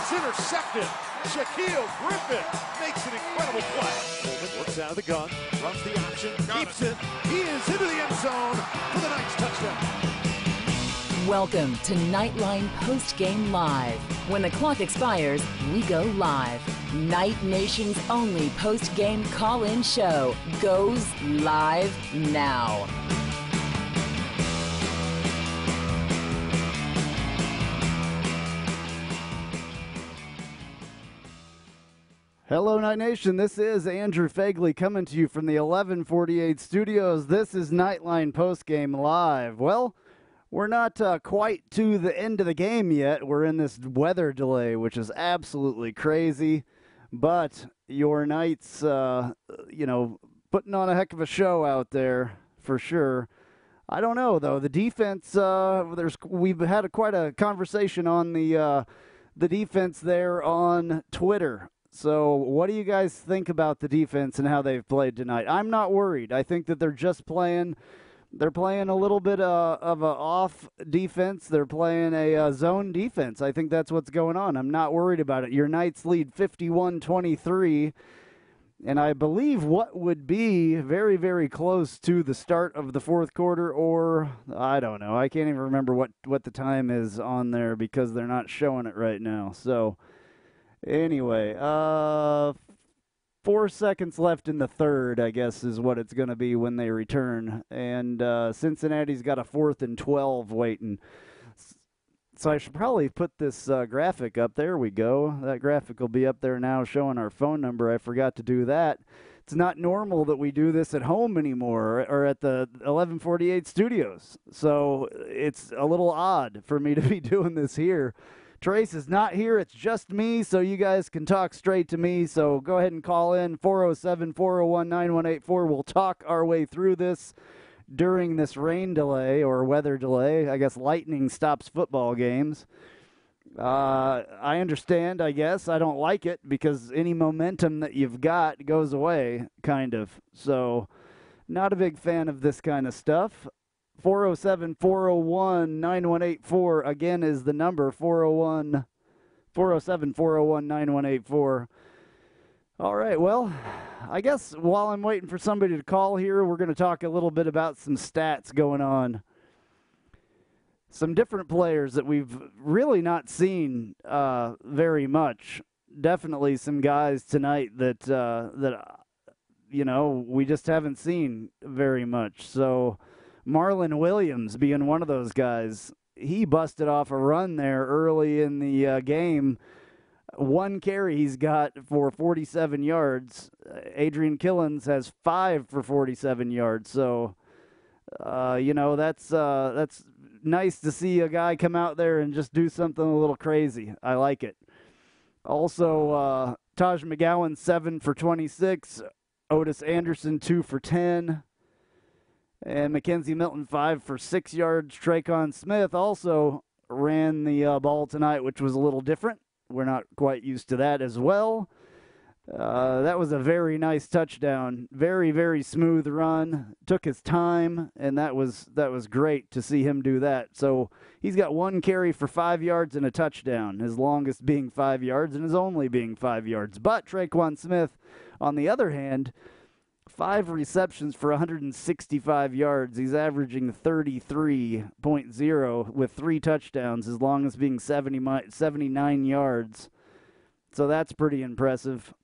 is intercepted. Shaquille Griffin makes an incredible play. Coleman works out of the gun, runs the option, keeps it. He is into the end zone for the Knights touchdown. Welcome to Knightline Post-Game Live. When the clock expires, we go live. Knight Nation's only post-game call-in show goes live now. Hello, Knight Nation. This is Andrew Phegley coming to you from the 1148 studios. This is Knightline Post-Game Live. Well, we're not quite to the end of the game yet. We're in this weather delay, which is absolutely crazy. But your Knights, putting on a heck of a show out there for sure. I don't know, though. The defense, we've had quite a conversation on the defense there on Twitter. So what do you guys think about the defense and how they've played tonight? I'm not worried. I think that they're playing a little bit of a off defense. They're playing a zone defense. I think that's what's going on. I'm not worried about it. Your Knights lead 51-23, and I believe what would be very, very close to the start of the fourth quarter, or I don't know. I can't even remember what the time is on there because they're not showing it right now. So anyway, 4 seconds left in the third, I guess, is what it's going to be when they return. And Cincinnati's got a 4th and 12 waiting. So I should probably put this graphic up. There we go. That graphic will be up there now showing our phone number. I forgot to do that. It's not normal that we do this at home anymore or at the 1148 studios. So it's a little odd for me to be doing this here. Trace is not here. It's just me, so you guys can talk straight to me. So go ahead and call in 407-401-9184. We'll talk our way through this during this rain delay or weather delay. I guess lightning stops football games. I understand, I guess. I don't like it because any momentum that you've got goes away, kind of. So not a big fan of this kind of stuff. 407-401-9184, again, is the number, 407-401-9184. All right, well, I guess while I'm waiting for somebody to call here, we're going to talk a little bit about some stats going on. Some different players that we've really not seen very much. Definitely some guys tonight that we just haven't seen very much. So Marlon Williams being one of those guys, he busted off a run there early in the game. One carry he's got for 47 yards. Adrian Killens has 5 for 47 yards. So, that's nice to see a guy come out there and just do something a little crazy. I like it. Also, Taj McGowan, 7 for 26. Otis Anderson, 2 for 10. And Mackenzie Milton, 5 for 6 yards. Trylko Smith also ran the ball tonight, which was a little different. We're not quite used to that as well. That was a very nice touchdown. Very, very smooth run. Took his time, and that was great to see him do that. So he's got 1 carry for 5 yards and a touchdown, his longest being 5 yards and his only being 5 yards. But Trylko Smith, on the other hand, 5 receptions for 165 yards. He's averaging 33.0 with 3 touchdowns, his longest being 79 yards. So that's pretty impressive.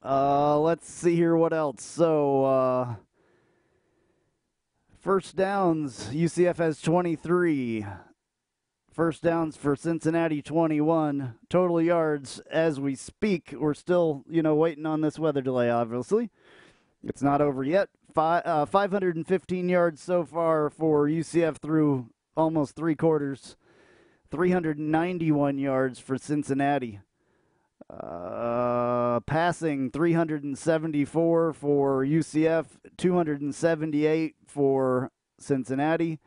Let's see here what else. So, first downs, UCF has 23. First downs for Cincinnati, 21. Total yards, as we speak, we're still, waiting on this weather delay, obviously. It's not over yet. 515 yards so far for UCF through almost 3 quarters. 391 yards for Cincinnati. Passing 374 for UCF, 278 for Cincinnati.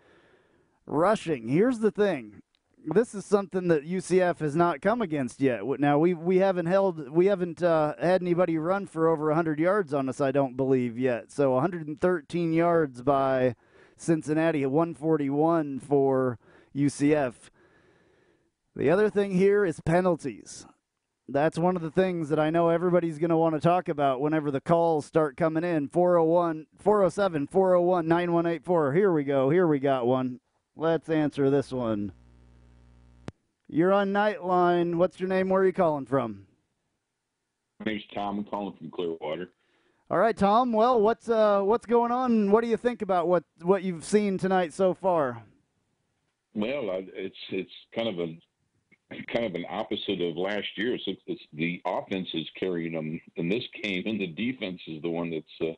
Rushing, here's the thing. This is something that UCF has not come against yet. Now we haven't had anybody run for over 100 yards on us, I don't believe yet. So 113 yards by Cincinnati, 141 for UCF. The other thing here is penalties. That's one of the things that I know everybody's going to want to talk about whenever the calls start coming in. 407 401 9184. Here we go. Here we got one. Let's answer this one. You're on Knightline. What's your name? Where are you calling from? My name's Tom. I'm calling from Clearwater. All right, Tom. Well, what's going on? What do you think about what you've seen tonight so far? Well, it's kind of an opposite of last year. So it's the offense is carrying them in this game, and the defense is the one that's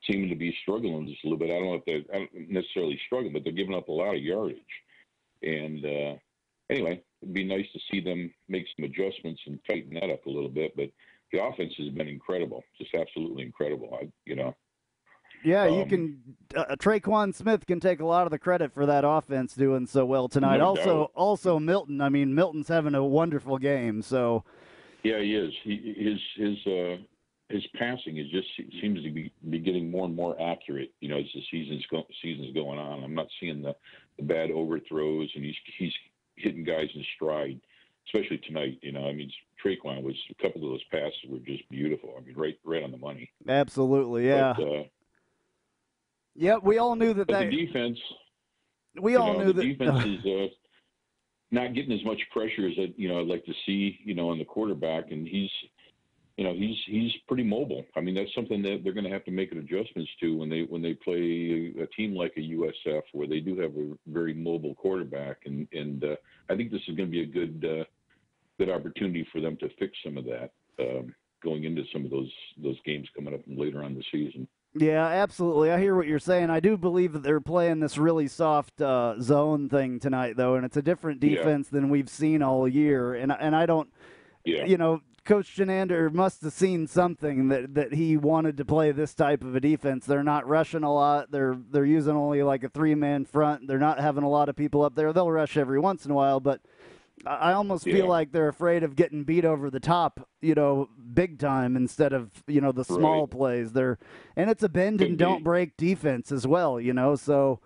seeming to be struggling just a little bit. I don't know if they're necessarily struggling, but they're giving up a lot of yardage. And anyway, it'd be nice to see them make some adjustments and tighten that up a little bit. But the offense has been incredible, just absolutely incredible. Yeah, you can. Traquan Smith can take a lot of the credit for that offense doing so well tonight. No Also Milton. I mean, Milton's having a wonderful game. So. Yeah, he is. His passing seems to be getting more and more accurate. You know, as the season's going on. I'm not seeing the bad overthrows, and he's hitting guys in stride, especially tonight. You know, I mean, Traquan was a couple of those passes were just beautiful. I mean, right on the money. Absolutely, yeah. But, yeah, we all knew that. The defense. We all knew the that. Defense is not getting as much pressure as I'd like to see. On the quarterback, and he's pretty mobile. I mean, that's something that they're going to have to make adjustments to when they play a team like a USF, where they do have a very mobile quarterback, and I think this is going to be a good opportunity for them to fix some of that going into some of those games coming up later on the season. Yeah, absolutely. I hear what you're saying. I do believe that they're playing this really soft zone thing tonight, though, and it's a different defense than we've seen all year. And I don't, Coach Chenander must have seen something that he wanted to play this type of a defense. They're not rushing a lot. They're using only like a 3-man front. They're not having a lot of people up there. They'll rush every once in a while, but I almost feel like they're afraid of getting beat over the top, big time instead of, the small plays. And it's a bend and don't break defense as well, so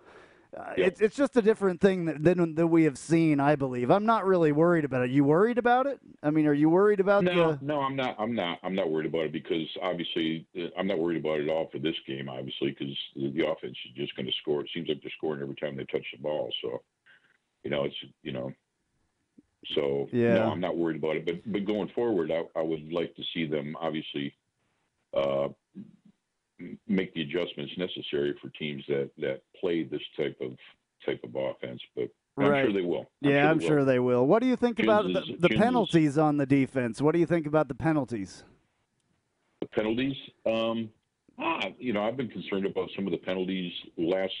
it's just a different thing than we have seen, I believe. I'm not really worried about it. You worried about it? I mean, are you worried about No, I'm not. I'm not worried about it because obviously I'm not worried about it at all for this game, obviously, because the offense is just going to score. It seems like they're scoring every time they touch the ball. So, no, I'm not worried about it. But going forward, I would like to see them obviously make the adjustments necessary for teams that play this type of offense. But I'm sure they will. I'm sure they will. What do you think about the penalties on the defense? What do you think about the penalties? The penalties? I've been concerned about some of the penalties last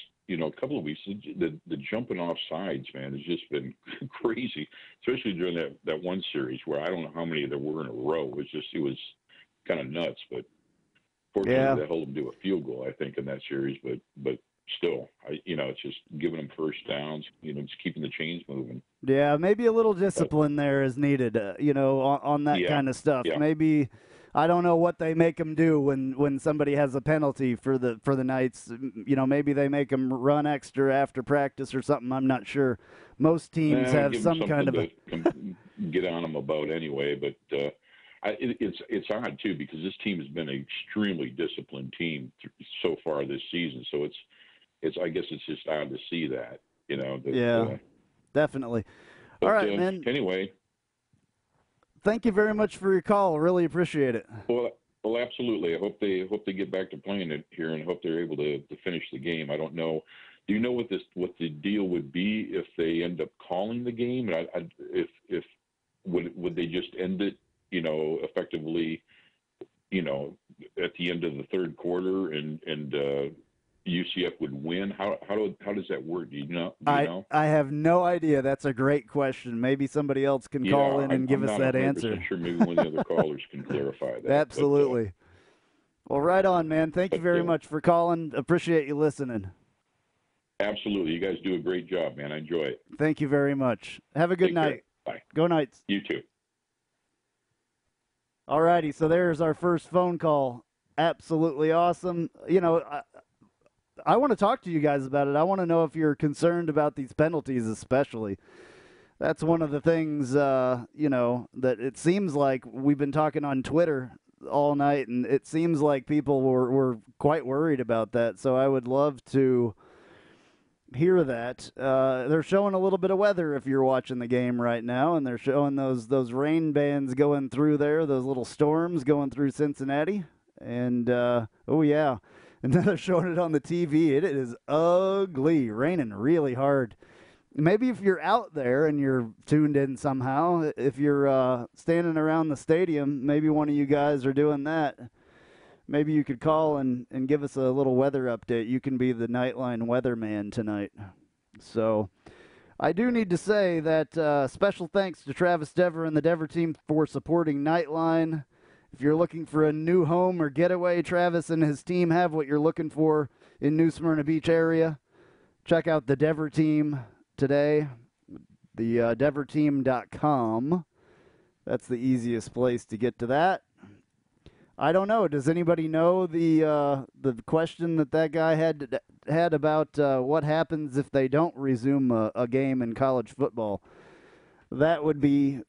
couple of weeks. The jumping off sides, man, has just been crazy, especially during that one series where I don't know how many there were in a row. It was kind of nuts, but fortunately they held them to a field goal, I think, in that series. But still, it's just giving them first downs, just keeping the chains moving. Yeah, maybe a little discipline there is needed, on that kind of stuff. Yeah. Maybe. I don't know what they make them do when somebody has a penalty for the Knights. Maybe they make them run extra after practice or something. I'm not sure. Most teams have some kind of get on them about anyway. But it's odd too because this team has been an extremely disciplined team so far this season. So it's I guess it's just odd to see that. Definitely. All right, man. Anyway. Thank you very much for your call. Really appreciate it. Well, absolutely. I hope they get back to playing it here and hope they're able to finish the game. I don't know. Do you know what the deal would be if they end up calling the game? And if would they just end it, effectively, at the end of the third quarter and UCF would win? How does that work? Do you know? I have no idea. That's a great question. Maybe somebody else can call in and give us that answer. I'm sure maybe one of the other callers can clarify that. Absolutely. Well, right on, man. Thank you very much for calling. Appreciate you listening. Absolutely. You guys do a great job, man. I enjoy it. Thank you very much. Have a good night. Care. Bye. Go Knights. You too. All righty. So there's our first phone call. Absolutely awesome. I want to talk to you guys about it. I want to know if you're concerned about these penalties especially. That's one of the things, you know, that it seems like we've been talking on Twitter all night, and it seems like people were quite worried about that. So I would love to hear that. They're showing a little bit of weather if you're watching the game right now, and they're showing those rain bands going through there, those little storms going through Cincinnati. And, oh, yeah. And then they're showing it on the TV. It is ugly, raining really hard. Maybe if you're out there and you're tuned in somehow, if you're standing around the stadium, maybe one of you guys are doing that. Maybe you could call and give us a little weather update. You can be the Knightline weatherman tonight. So I do need to say that special thanks to Travis Dever and the Dever team for supporting Knightline. If you're looking for a new home or getaway, Travis and his team have what you're looking for in New Smyrna Beach area. Check out the Dever team today, the deverteam.com. That's the easiest place to get to that. I don't know. Does anybody know the question that guy had about what happens if they don't resume a game in college football? That would be,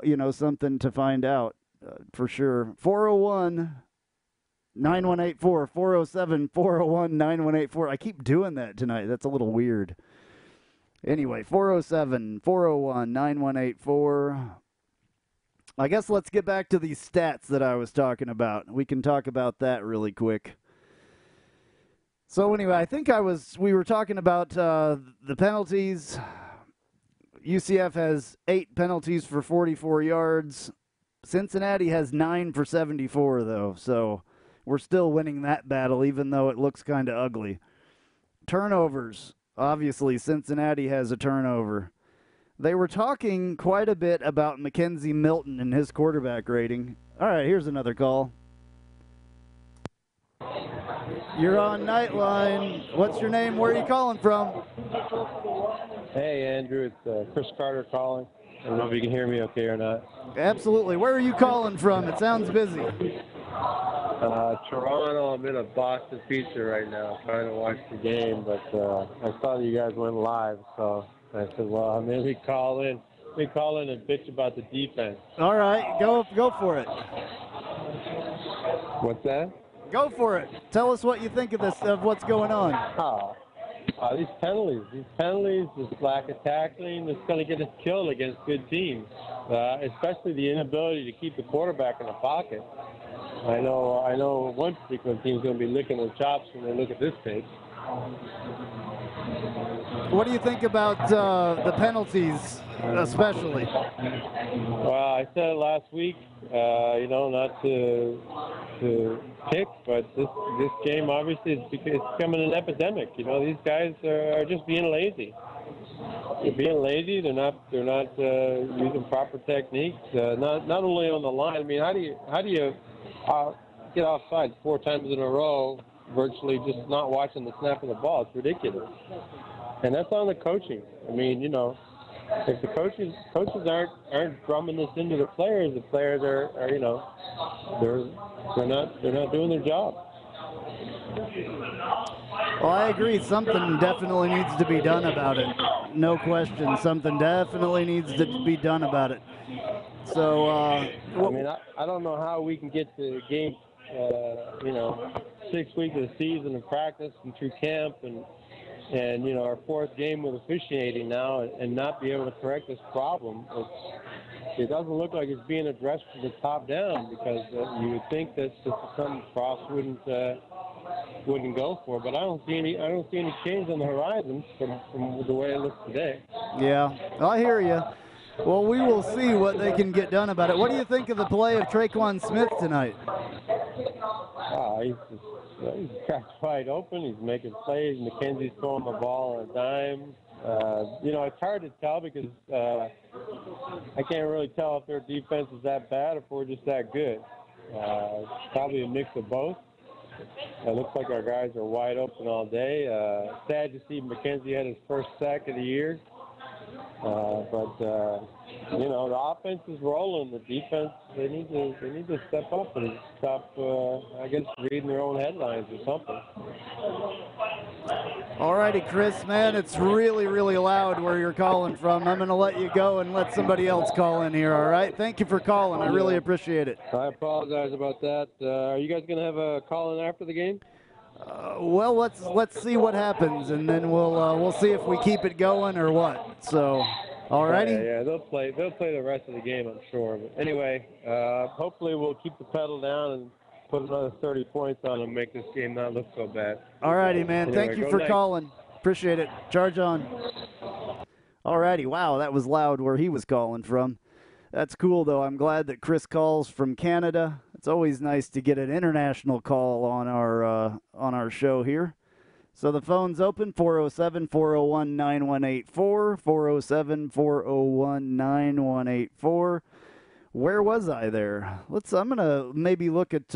you know, something to find out for sure. 401-9184, 407-401-9184. I keep doing that tonight. That's a little weird. Anyway, 407-401-9184. I guess let's get back to these stats that I was talking about. We can talk about that really quick. So anyway, I think we were talking about the penalties. UCF has 8 penalties for 44 yards. Cincinnati has 9 for 74, though. So we're still winning that battle, even though it looks kind of ugly. Turnovers. Obviously, Cincinnati has a turnover. They were talking quite a bit about Mackenzie Milton and his quarterback rating. All right, here's another call. You're on Knightline. What's your name? Where are you calling from? Hey, Andrew. It's Chris Carter calling. I don't know if you can hear me okay or not. Absolutely. Where are you calling from? It sounds busy. Toronto. I'm in a Boston Pizza right now trying to watch the game, but I saw that you guys went live, so I said, well, maybe call in and bitch about the defense. All right, go for it. What's that? Go for it. Tell us what you think of what's going on. These penalties, this lack of tackling, it's going to get us killed against good teams, especially the inability to keep the quarterback in the pocket. I know one particular team's going to be licking their chops when they look at this tape. What do you think about the penalties, especially? Well, I said it last week, not to pick, but this game obviously it's becoming an epidemic. You know, these guys are just being lazy. They're being lazy. They're not using proper techniques. Not only on the line. I mean, how do you get offside 4 times in a row, virtually just not watching the snap of the ball? It's ridiculous. And that's on the coaching. I mean, you know, if the coaches aren't drumming this into the players are you know, they're not doing their job. Well, I agree. Something definitely needs to be done about it. No question. Something definitely needs to be done about it. So, I mean, I don't know how we can get to game, 6 weeks of the season of practice and through camp and you know, our 4th game with officiating now and not be able to correct this problem. It doesn't look like it's being addressed from the top down, because you would think that this is something Frost wouldn't go for. But I don't see any change on the horizon from the way it looks today. Yeah, I hear you. Well, we will see what they can get done about it. What do you think of the play of Trylko Smith tonight? He's cracked wide open. He's making plays. McKenzie's throwing the ball on a dime. It's hard to tell because I can't really tell if their defense is that bad or if we're just that good. It's probably a mix of both. It looks like our guys are wide open all day. Sad to see McKenzie had his first sack of the year. The offense is rolling. The defense, they need to step up and stop, reading their own headlines or something. All righty, Chris, man, it's really, really loud where you're calling from. I'm going to let you go and let somebody else call in here, all right? Thank you for calling. I really appreciate it. I apologize about that. Are you guys going to have a call-in after the game? Well, let's see what happens, and then we'll see if we keep it going or what. So, all righty. Yeah, they'll play the rest of the game, I'm sure. But anyway, hopefully we'll keep the pedal down and put another 30 points on and make this game not look so bad. All righty, man. Anyway, thank you for calling. Appreciate it. Charge on. All righty. Wow, that was loud where he was calling from. That's cool, though. I'm glad that Chris calls from Canada. It's always nice to get an international call on our show here. So the phone's open, 407-401-9184, 407-401-9184. Where was I there? I'm going to maybe look at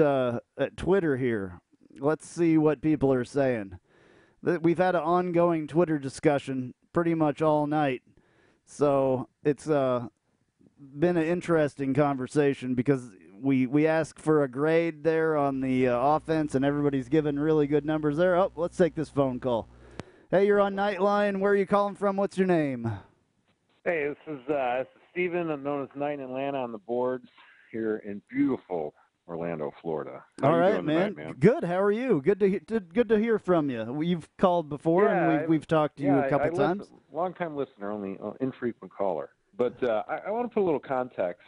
Twitter here. Let's see what people are saying. We've had an ongoing Twitter discussion pretty much all night. So it's been an interesting conversation because we ask for a grade there on the offense, and everybody's given really good numbers there. Oh, let's take this phone call. Hey, you're on Knightline. Where are you calling from? What's your name? Hey, this is Steven. I'm known as Knight in Atlanta on the boards here in beautiful Orlando, Florida. How All right, man. Tonight, man. Good. How are you? Good to hear from you. You've called before, and we've talked to you a couple times. Long-time listener, only infrequent caller. But I want to put a little context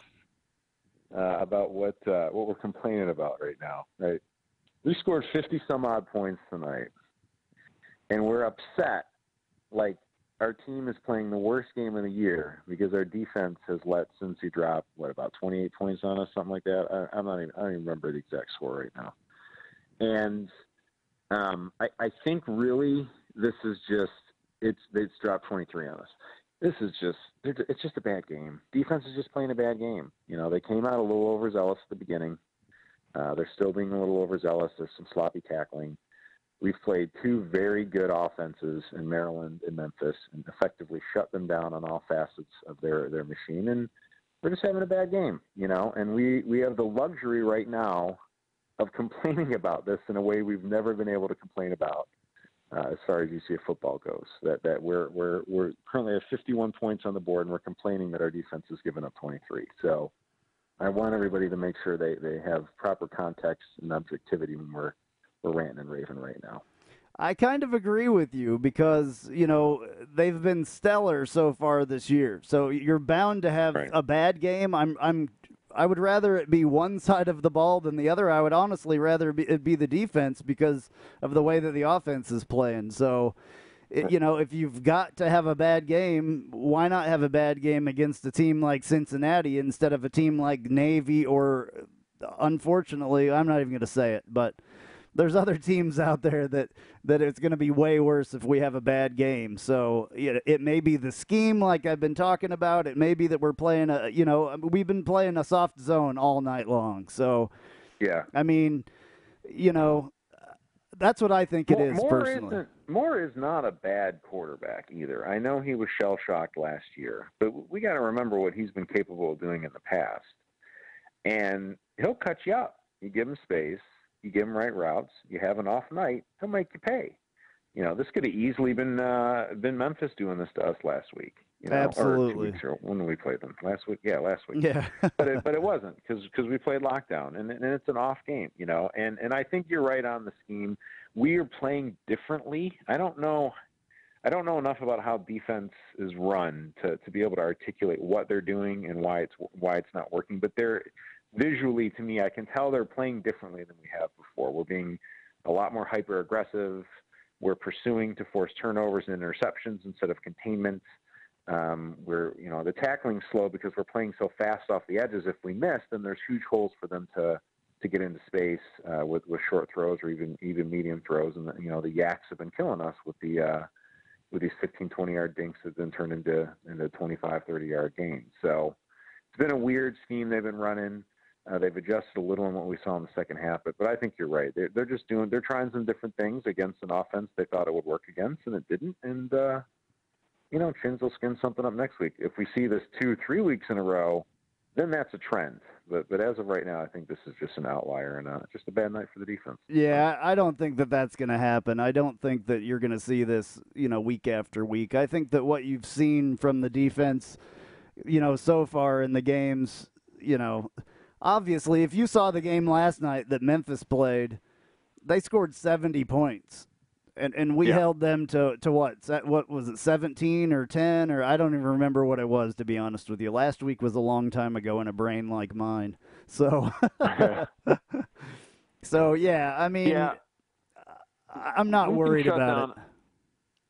about what we're complaining about right now. Right? We scored 50-some-odd points tonight, and we're upset like our team is playing the worst game of the year because our defense has let Cincy drop, about 28 points on us, something like that. I don't even remember the exact score right now. And I think really this is just it's dropped 23 on us. It's just a bad game. Defense is just playing a bad game. They came out a little overzealous at the beginning. They're still being a little overzealous. There's some sloppy tackling. We've played two very good offenses in Maryland and Memphis and effectively shut them down on all facets of their machine. And we're just having a bad game, and we have the luxury right now of complaining about this in a way we've never been able to complain about as far as UCF football goes. That we're currently at 51 points on the board, and we're complaining that our defense has given up 23. So I want everybody to make sure they have proper context and objectivity when we're ranting and raving right now. I kind of agree with you because, they've been stellar so far this year. So you're bound to have a bad game. I would rather it be one side of the ball than the other. I would honestly rather it be the defense because of the way that the offense is playing. So, if you've got to have a bad game, why not have a bad game against a team like Cincinnati instead of a team like Navy or, unfortunately, I'm not even going to say it, but there's other teams out there that it's going to be way worse if we have a bad game. So it may be the scheme like I've been talking about. It may be that we're playing we've been playing a soft zone all night long. So, yeah, I mean, that's what I think it is personally. Moore is not a bad quarterback either. I know he was shell-shocked last year, but we got to remember what he's been capable of doing in the past. And he'll cut you up. You give him space. You give him right routes. You have an off night, he'll make you pay. This could have easily been Memphis doing this to us last week. Absolutely. Or 2 weeks ago. When did we play them? Last week? Yeah, last week. Yeah. but it wasn't because we played lockdown, and it's an off game. And I think you're right on the scheme. We are playing differently. I don't know enough about how defense is run to be able to articulate what they're doing and why it's not working. But they're visually, to me, I can tell they're playing differently than we have before. We're being a lot more hyper-aggressive. We're pursuing to force turnovers and interceptions instead of containment. The tackling's slow because we're playing so fast off the edges. If we miss, then there's huge holes for them to get into space with short throws or even medium throws. And the yaks have been killing us with these 15, 20-yard dinks that then turn into 25, 30-yard gains. So it's been a weird scheme they've been running. They've adjusted a little in what we saw in the second half, but I think you're right. They're trying some different things against an offense they thought it would work against, and it didn't. And Chins will skin something up next week. If we see this 2-3 weeks in a row then that's a trend. But as of right now, I think this is just an outlier and just a bad night for the defense. Yeah, I don't think that that's going to happen. I don't think that you're going to see this, week after week. I think that what you've seen from the defense, so far in the games, obviously, if you saw the game last night that Memphis played, they scored 70 points. And we held them to what? What was it, 17 or 10? Or I don't even remember what it was, to be honest with you. Last week was a long time ago in a brain like mine. So, yeah, I mean, I'm not worried about it.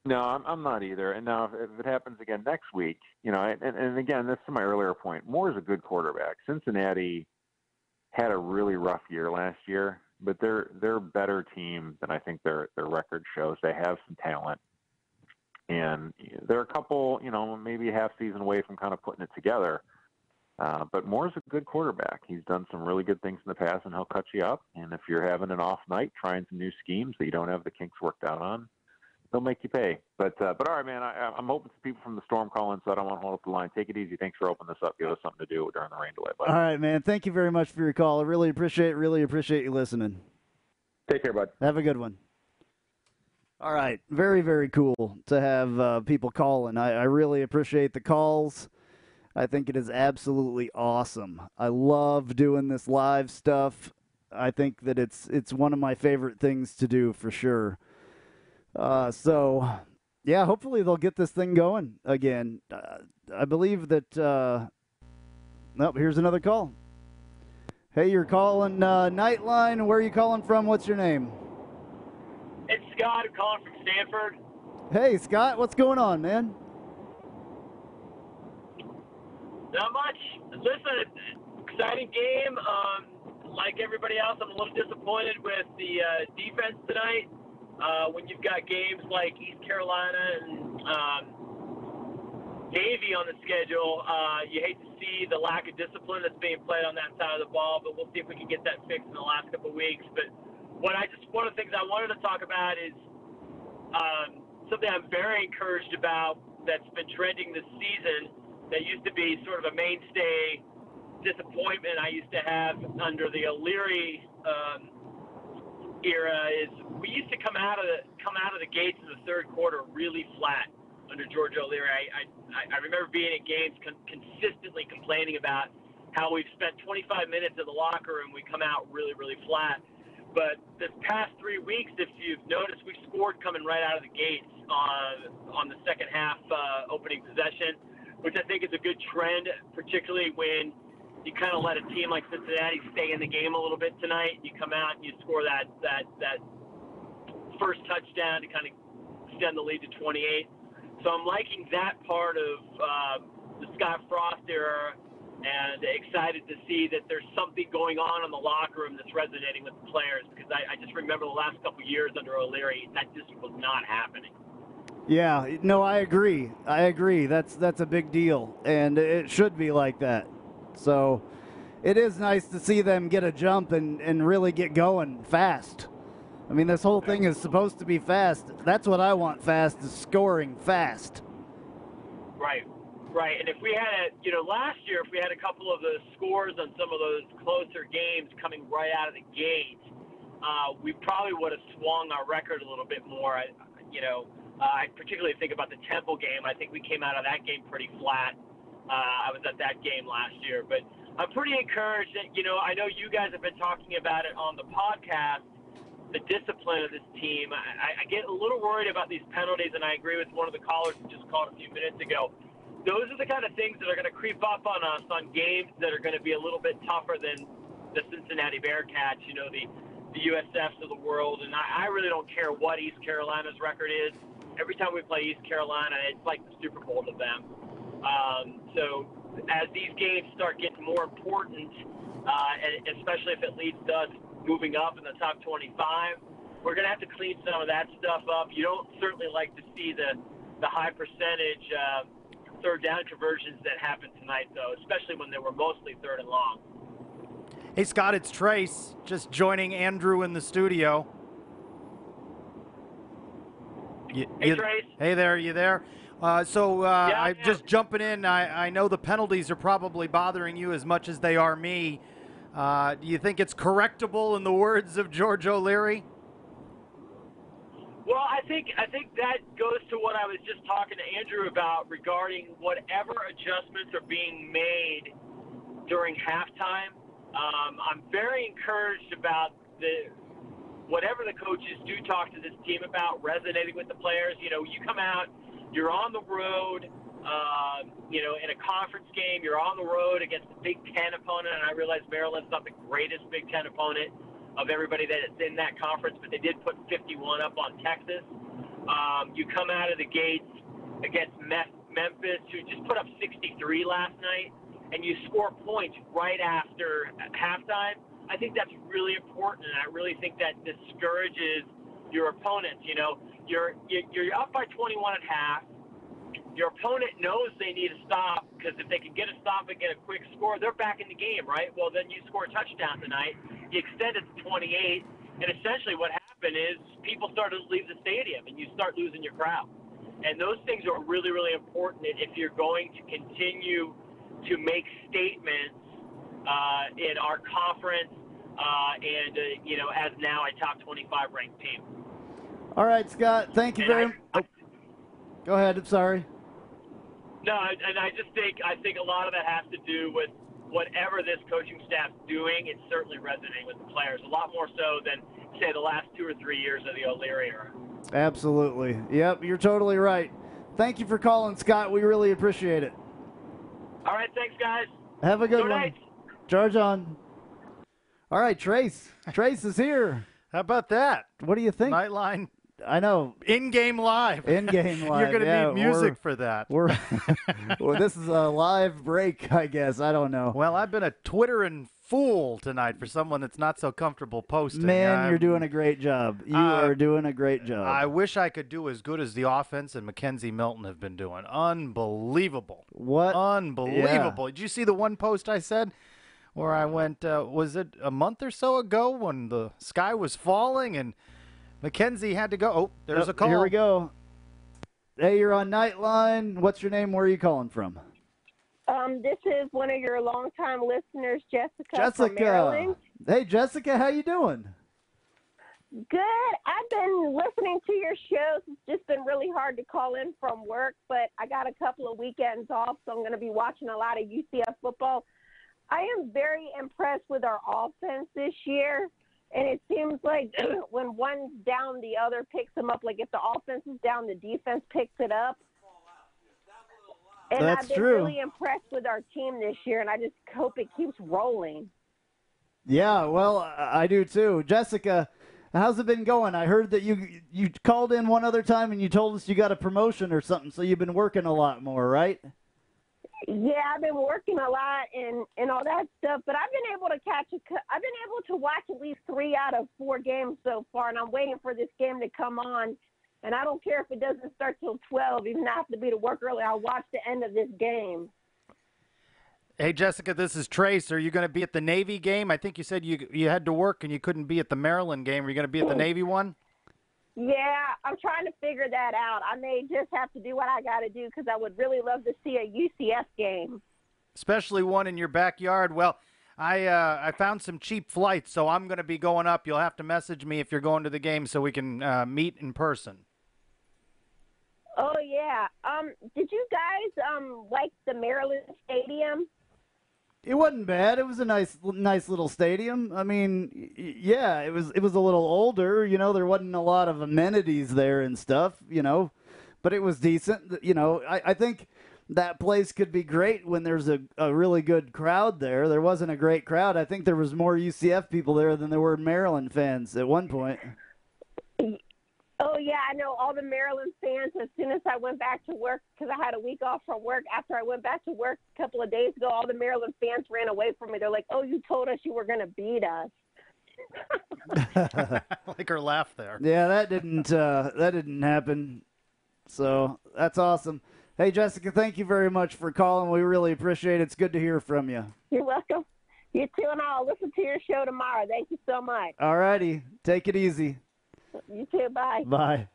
No, I'm not either. And now if it happens again next week, and again, that's to my earlier point, Moore's a good quarterback. Cincinnati had a really rough year last year. But they're a better team than I think their record shows. They have some talent, and they're a couple, maybe a half season away from kind of putting it together. But Moore's a good quarterback. He's done some really good things in the past, and he'll cut you up. And if you're having an off night, trying some new schemes that you don't have the kinks worked out on, they'll make you pay. But all right, man, I'm hoping for people from the Storm calling, so I don't want to hold up the line. Take it easy. Thanks for opening this up. Give us something to do during the rain delay. Buddy. All right, man. Thank you very much for your call. I really appreciate you listening. Take care, bud. Have a good one. All right. Very, very cool to have people calling. I really appreciate the calls. I think it is absolutely awesome. I love doing this live stuff. I think that it's one of my favorite things to do for sure. So, yeah, hopefully they'll get this thing going again. I believe that here's another call. Hey, you're calling Knightline. Where are you calling from? What's your name? It's Scott. I'm calling from Stanford. Hey, Scott. What's going on, man? Not much. Listen, exciting game. Like everybody else, I'm a little disappointed with the defense tonight. When you've got games like East Carolina and Navy on the schedule, you hate to see the lack of discipline that's being played on that side of the ball, but we'll see if we can get that fixed in the last couple of weeks. But one of the things I wanted to talk about is something I'm very encouraged about that's been trending this season that used to be sort of a mainstay disappointment I used to have under the O'Leary era is we used to come out of the gates in the third quarter really flat under George O'Leary. I remember being at games consistently complaining about how we've spent 25 minutes in the locker room, we come out really, really flat. But this past 3 weeks, if you've noticed, we've scored coming right out of the gates on the second half opening possession, which I think is a good trend, particularly when you kind of let a team like Cincinnati stay in the game a little bit tonight. You come out and you score that first touchdown to kind of extend the lead to 28. So I'm liking that part of the Scott Frost era and excited to see that there's something going on in the locker room that's resonating with the players because I just remember the last couple of years under O'Leary, that just was not happening. Yeah, no, I agree. That's a big deal, and it should be like that. So it is nice to see them get a jump and really get going fast. I mean, this whole thing is supposed to be fast. That's what I want fast, is scoring fast. Right. And if we had, last year, if we had a couple of the scores on some of those closer games coming right out of the gate, we probably would have swung our record a little bit more. I particularly think about the Temple game. I think we came out of that game pretty flat. I was at that game last year. But I'm pretty encouraged that, I know you guys have been talking about it on the podcast, the discipline of this team. I get a little worried about these penalties, and I agree with one of the callers who just called a few minutes ago. Those are the kind of things that are going to creep up on us on games that are going to be a little bit tougher than the Cincinnati Bearcats, the USFs of the world. And I really don't care what East Carolina's record is. Every time we play East Carolina, it's like the Super Bowl to them. So as these games start getting more important, and especially if it leads to us moving up in the top 25, we're going to have to clean some of that stuff up. You don't certainly like to see the high percentage third down conversions that happened tonight, though, especially when they were mostly third and long. Hey, Scott, it's Trace, just joining Andrew in the studio. Hey, Trace. Hey there, you there? I'm just jumping in. I know the penalties are probably bothering you as much as they are me. Do you think it's correctable, in the words of George O'Leary? Well, I think that goes to what I was just talking to Andrew about regarding whatever adjustments are being made during halftime. I'm very encouraged about whatever the coaches do talk to this team about, resonating with the players. You know, you come out, you're on the road, in a conference game, you're on the road against a Big Ten opponent, and I realize Maryland's not the greatest Big Ten opponent of everybody that is in that conference, but they did put 51 up on Texas. You come out of the gates against Memphis, who just put up 63 last night, and you score points right after halftime. I think that's really important, and I really think that discourages your opponents. You know, you're up by 21 at half. Your opponent knows they need a stop, because if they can get a stop and get a quick score, they're back in the game, right? Well, then you score a touchdown tonight. You extend it to 28, and essentially what happened is people started to leave the stadium, and you start losing your crowd. And those things are really, really important if you're going to continue to make statements in our conference as now a top 25 ranked team. All right, Scott, thank you very much. Go ahead, I'm sorry. No, and I think a lot of that has to do with whatever this coaching staff's doing. It's certainly resonating with the players, a lot more so than, say, the last 2 or 3 years of the O'Leary era. Absolutely. Yep, you're totally right. Thank you for calling, Scott. We really appreciate it. All right, thanks, guys. Have a good one. Night. Charge on. All right, Trace. Trace is here. How about that? What do you think? Knightline. I know. In-game live. In-game live. You're going to need music for that. Well, this is a live break, I guess. I don't know. Well, I've been a Twittering fool tonight for someone that's not so comfortable posting. Man, you're doing a great job. You are doing a great job. I wish I could do as good as the offense and Mackenzie Milton have been doing. Unbelievable. What? Unbelievable. Yeah. Did you see the one post I said where I went, was it a month or so ago when the sky was falling and Mackenzie had to go? Oh, there's a call. Here we go. Hey, you're on Knightline. What's your name? Where are you calling from? This is one of your longtime listeners, Jessica from Maryland. Hey, Jessica, how you doing? Good. I've been listening to your shows. It's just been really hard to call in from work, but I got a couple of weekends off, so I'm going to be watching a lot of UCF football. I am very impressed with our offense this year. And it seems like when one's down, the other picks them up. Like if the offense is down, the defense picks it up. And That's I've been true. really impressed with our team this year, and I just hope it keeps rolling. Yeah, well, I do too. Jessica, how's it been going? I heard that you called in one other time and you told us you got a promotion or something, so you've been working a lot more, right? Yeah, I've been working a lot and all that stuff, but I've been able to watch at least 3 out of 4 games so far, and I'm waiting for this game to come on. And I don't care if it doesn't start till 12, even if I have to be to work early. I'll watch the end of this game. Hey, Jessica, this is Trace. Are you going to be at the Navy game? I think you said you had to work and you couldn't be at the Maryland game. Are you going to be at the Navy one? Yeah, I'm trying to figure that out. I may just have to do what I got to do because I would really love to see a UCF game. Especially one in your backyard. Well, I found some cheap flights, so I'm going to be going up. You'll have to message me if you're going to the game so we can meet in person. Oh, yeah. Did you guys like the Maryland Stadium? It wasn't bad. It was a nice little stadium. I mean, yeah, it was a little older. You know, there wasn't a lot of amenities there and stuff. You know, but it was decent. You know, I think that place could be great when there's a really good crowd there. There wasn't a great crowd. I think there was more UCF people there than there were Maryland fans at one point. Oh, yeah, I know all the Maryland fans, as soon as I went back to work, because I had a week off from work, after I went back to work a couple of days ago, all the Maryland fans ran away from me. They're like, oh, you told us you were going to beat us. Like her laugh there. Yeah, that didn't happen. So that's awesome. Hey, Jessica, thank you very much for calling. We really appreciate it. It's good to hear from you. You're welcome. You too, and I'll listen to your show tomorrow. Thank you so much. All righty. Take it easy. You too. Bye. Bye.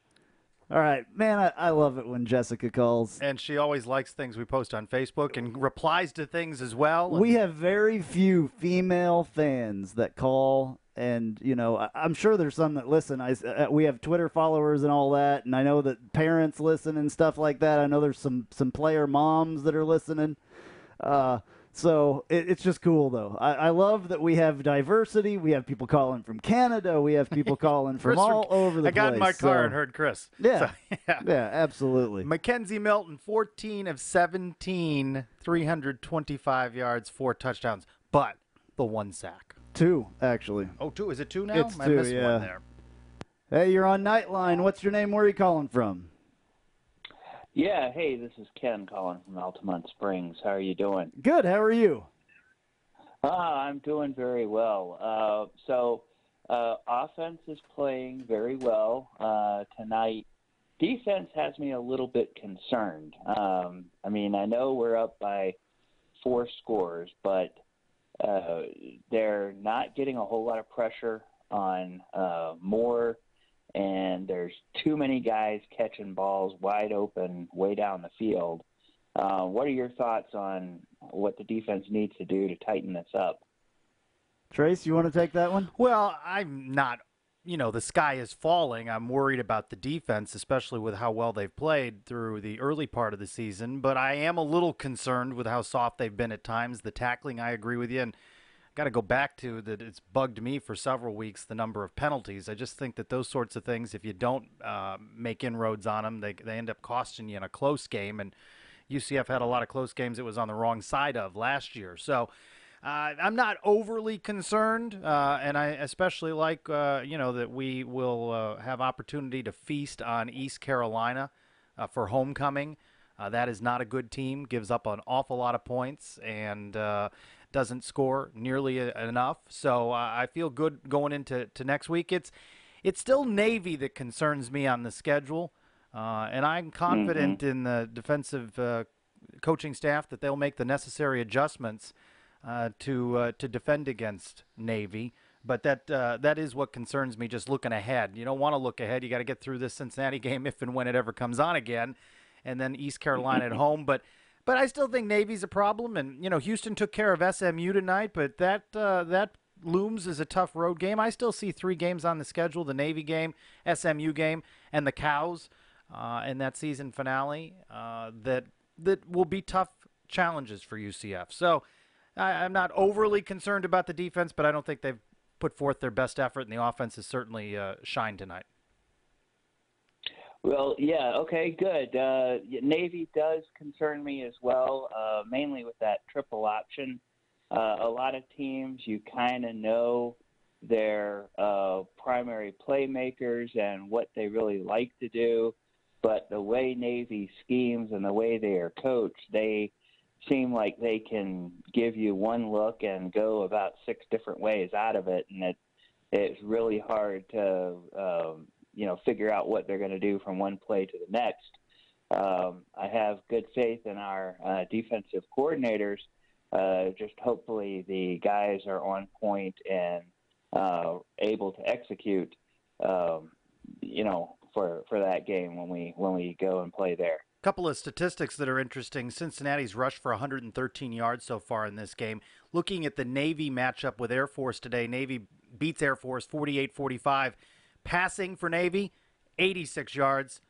All right, man, I love it when Jessica calls. And she always likes things we post on Facebook and replies to things as well. We have very few female fans that call, and, you know, I'm sure there's some that listen. We have Twitter followers and all that, and I know that parents listen and stuff like that. I know there's some player moms that are listening. So it's just cool, though. I love that we have diversity. We have people calling from Canada. We have people calling from all over the place. I got in my car and heard Chris. Yeah, So, yeah, absolutely. Mackenzie Milton, 14 of 17, 325 yards, 4 touchdowns, but the 1 sack. 2, actually. Oh, 2? Is it 2 now? It's 2, I missed yeah. one there. Hey, you're on Knightline. What's your name? Where are you calling from? Yeah, hey, this is Ken calling from Altamont Springs. How are you doing? Good. How are you? I'm doing very well. Offense is playing very well tonight. Defense has me a little bit concerned. I mean, I know we're up by 4 scores, but they're not getting a whole lot of pressure on Moore. And there's too many guys catching balls wide open way down the field. What are your thoughts on what the defense needs to do to tighten this up? Trace, you want to take that one? Well, I'm not, the sky is falling. I'm worried about the defense, especially with how well they've played through the early part of the season. But I am a little concerned with how soft they've been at times. The tackling, I agree with you. And got to go back to that. It's bugged me for several weeks, the number of penalties. I just think that those sorts of things, if you don't make inroads on them, they end up costing you in a close game. And UCF had a lot of close games it was on the wrong side of last year. So I'm not overly concerned, and I especially like, that we will have opportunity to feast on East Carolina for homecoming. That is not a good team, gives up an awful lot of points, and doesn't score nearly enough. So I feel good going into next week. It's still Navy that concerns me on the schedule, and I'm confident in the defensive coaching staff that they'll make the necessary adjustments to defend against Navy. But that is what concerns me, just looking ahead. You don't want to look ahead. You got to get through this Cincinnati game if and when it ever comes on again, and then East Carolina at home. But I still think Navy's a problem, and Houston took care of SMU tonight, but that looms as a tough road game. I still see 3 games on the schedule: the Navy game, SMU game, and the Cows in that season finale. That will be tough challenges for UCF. So I'm not overly concerned about the defense, but I don't think they've put forth their best effort, and the offense has certainly shined tonight. Well, yeah, okay, good. Navy does concern me as well, mainly with that triple option. A lot of teams, you kind of know their primary playmakers and what they really like to do, but the way Navy schemes and the way they are coached, they seem like they can give you one look and go about 6 different ways out of it, and it's really hard to figure out what they're going to do from one play to the next. I have good faith in our defensive coordinators. Just hopefully the guys are on point and able to execute, for that game when we go and play there. Couple of statistics that are interesting. Cincinnati's rushed for 113 yards so far in this game. Looking at the Navy matchup with Air Force today, Navy beats Air Force 48-45. Passing for Navy, 86 yards.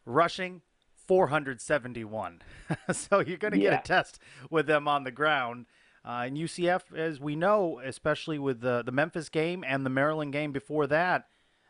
Rushing, 471. So you're going to get a test with them on the ground. And UCF, as we know, especially with the Memphis game and the Maryland game before that,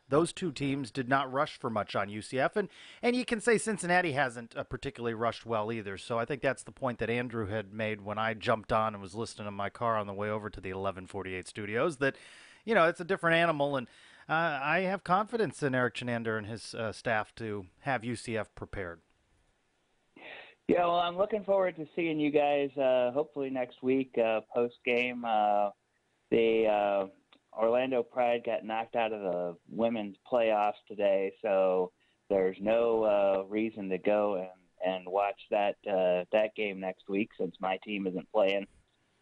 those 2 teams did not rush for much on UCF. And you can say Cincinnati hasn't particularly rushed well either. So I think that's the point that Andrew had made when I jumped on and was listening to my car on the way over to the 1148 studios, that, it's a different animal. And I have confidence in Eric Chenander and his staff to have UCF prepared. Yeah, well, I'm looking forward to seeing you guys hopefully next week post-game. The Orlando Pride got knocked out of the women's playoffs today, so there's no reason to go and watch that game next week since my team isn't playing.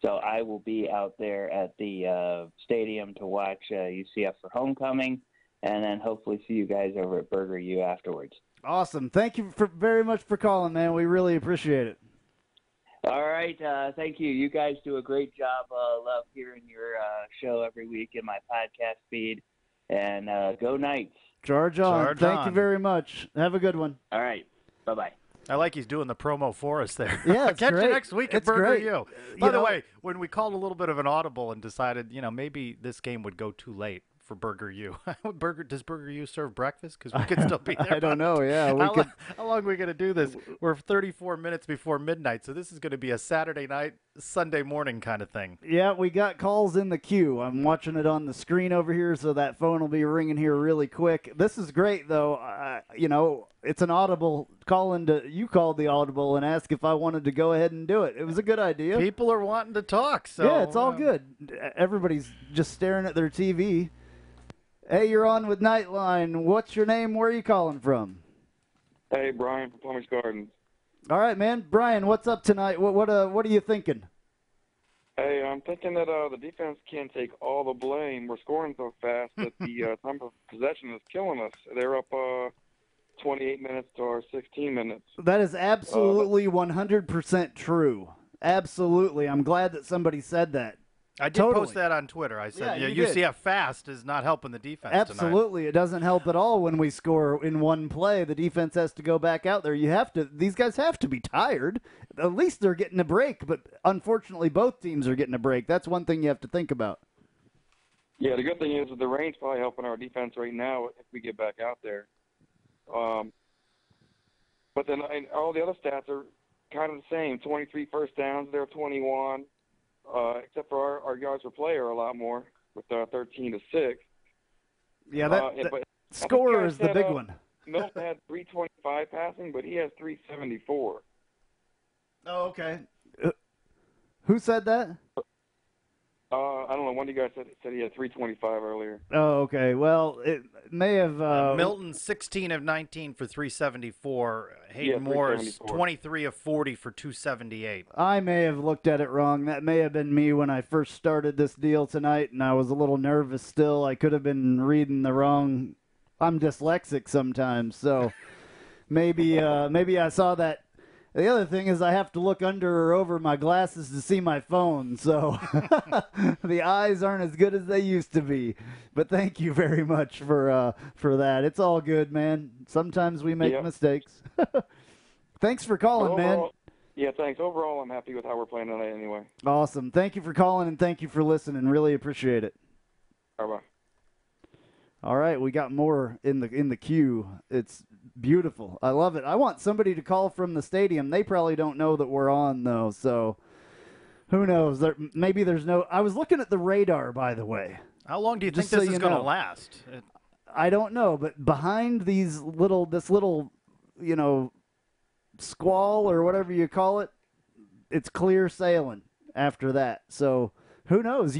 So I will be out there at the stadium to watch UCF for homecoming. and then hopefully see you guys over at Burger U afterwards. Awesome. Thank you very much for calling, man. We really appreciate it. All right. Thank you. You guys do a great job. Love hearing your show every week in my podcast feed. And go Knights. Charge on. Charge Thank on. you very much. Have a good one. All right. Bye-bye. I like he's doing the promo for us there. Yeah, it's Catch great. you next week at It's Burger great. U. By the way, when we called a little bit of an audible and decided, maybe this game would go too late for Burger U. Does Burger U serve breakfast? Because we could still be there. I don't know. Yeah, How long are we going to do this? We're 34 minutes before midnight, so this is going to be a Saturday night, Sunday morning kind of thing. Yeah, we got calls in the queue. I'm watching it on the screen over here, so that phone will be ringing here really quick. This is great, though. It's an audible call into. You called the audible and asked if I wanted to go ahead and do it. It was a good idea. People are wanting to talk, so yeah, it's all good. Everybody's just staring at their TV. Hey, you're on with Knightline. What's your name? Where are you calling from? Hey, Brian from Plummer's Gardens. All right, man. Brian, what's up tonight? What are you thinking? Hey, I'm thinking that the defense can't take all the blame. We're scoring so fast that the time of possession is killing us. They're up 28 minutes to our 16 minutes. That is absolutely 100% true. Absolutely. I'm glad that somebody said that. I did post that on Twitter. I said, UCF fast is not helping the defense Absolutely. tonight. It doesn't help at all when we score in one play. The defense has to go back out there. These guys have to be tired. At least they're getting a break, but unfortunately both teams are getting a break. That's one thing you have to think about. Yeah, the good thing is that the rain's probably helping our defense right now if we get back out there. But then all the other stats are kind of the same. 23 first downs, they're 21. Except for our yards per play are a lot more with 13 to 6. Yeah, but score is the big one. Milton had 325 passing, but he has 374. Oh, okay. Who said that? I don't know. One of you guys said he had 325 earlier. Oh, okay. Well, it may have. Milton 16 of 19 for 374. Hayden Moore's 23 of 40 for 278. I may have looked at it wrong. That may have been me when I first started this deal tonight, and I was a little nervous still. I could have been reading the wrong. I'm dyslexic sometimes, so maybe I saw that. The other thing is I have to look under or over my glasses to see my phone, so the eyes aren't as good as they used to be. But thank you very much for that. It's all good, man. Sometimes we make mistakes. Thanks for calling, man. Yeah, thanks. Overall, I'm happy with how we're playing tonight anyway. Awesome. Thank you for calling, and thank you for listening. Really appreciate it. Bye-bye. All right, we got more in the queue. It's beautiful. I love it. I want somebody to call from the stadium. They probably don't know that we're on, though, so who knows? Maybe there's no... I was looking at the radar, by the way. How long do you think this is going to last? I don't know, but behind this little, squall or whatever you call it, it's clear sailing after that. So... who knows?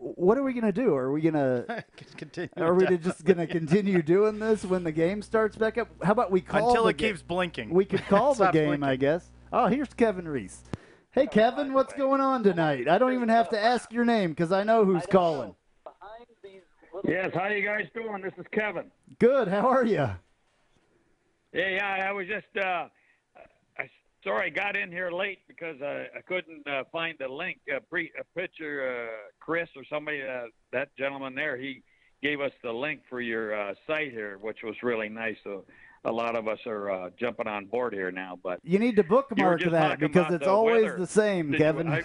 What are we going to do? Are we going to continue? Are we just going to continue doing this when the game starts back up? How about we call until it keeps blinking? We could call the game, blinking. I guess. Oh, here's Kevin Reese. Hey, Kevin, what's going on tonight? I don't even have to ask your name because I know who's calling. Yes, how you guys doing? This is Kevin. Good. How are you? Yeah, I was just sorry I got in here late because I couldn't find the link. Chris or somebody, that gentleman there, he gave us the link for your site here, which was really nice. So a lot of us are jumping on board here now. But you need to bookmark that because it's always the same, Kevin. I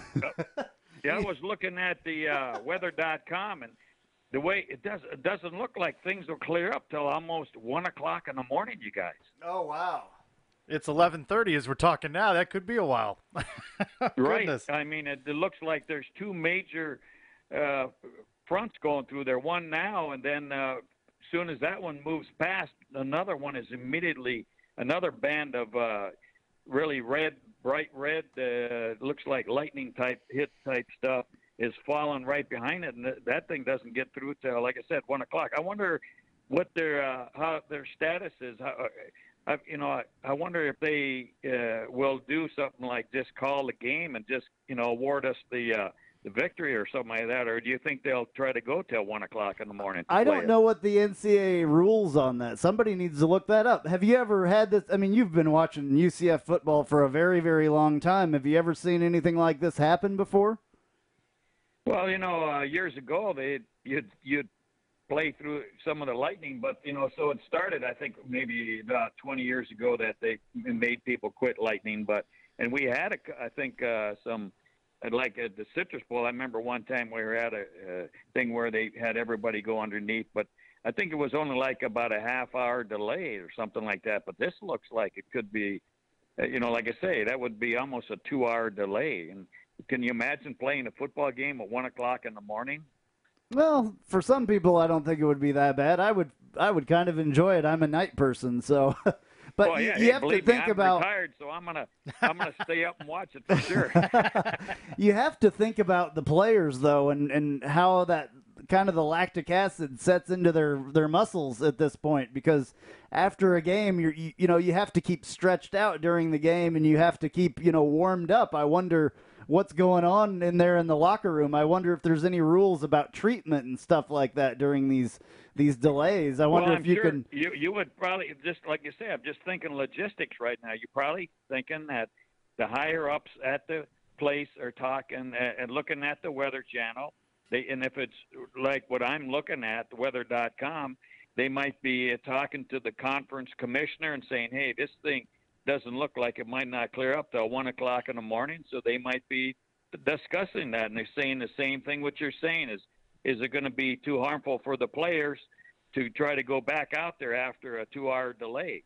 was looking at the weather.com, and the way it doesn't look like things will clear up till almost 1 o'clock in the morning, you guys. Oh, wow. It's 11:30 as we're talking now. That could be a while. Right. I mean, it looks like there's two major fronts going through there. One now, and then as soon as that one moves past, another one is immediately another band of really bright red, looks like lightning type hit type stuff is falling right behind it, and that thing doesn't get through till, like I said, 1 o'clock. I wonder what how their status is. I wonder if they will do something like just call the game and just award us the the victory or something like that, or do you think they'll try to go till 1 o'clock in the morning? I don't know what the NCAA rules on that. Somebody needs to look that up. Have you ever had this? I mean, you've been watching UCF football for a very, very long time. Have you ever seen anything like this happen before? Well, years ago you'd play through some of the lightning, but so it started. I think maybe about 20 years ago that they made people quit lightning, and we had some. Like at the Citrus Bowl, I remember one time we were at a thing where they had everybody go underneath, but I think it was only like about a half-hour delay or something like that. But this looks like it could be, like I say, that would be almost a 2-hour delay. And can you imagine playing a football game at 1 o'clock in the morning? Well, for some people, I don't think it would be that bad. I would kind of enjoy it. I'm a night person, so. But well, yeah, you have to think I'm about. Retired, so I'm gonna stay up and watch it for sure. You have to think about the players though, and how that kind of the lactic acid sets into their muscles at this point. Because after a game, you have to keep stretched out during the game, and you have to keep warmed up. I wonder what's going on in there in the locker room. I wonder if there's any rules about treatment and stuff like that during these delays. I wonder if you can. You would probably, just like you say, I'm just thinking logistics right now. You're probably thinking that the higher ups at the place are talking and looking at the Weather Channel. And if it's like what I'm looking at, the weather.com, they might be talking to the conference commissioner and saying, hey, this thing doesn't look like it might not clear up till 1 o'clock in the morning. So they might be discussing that, and they're saying the same thing what you're saying is it going to be too harmful for the players to try to go back out there after a 2-hour delay,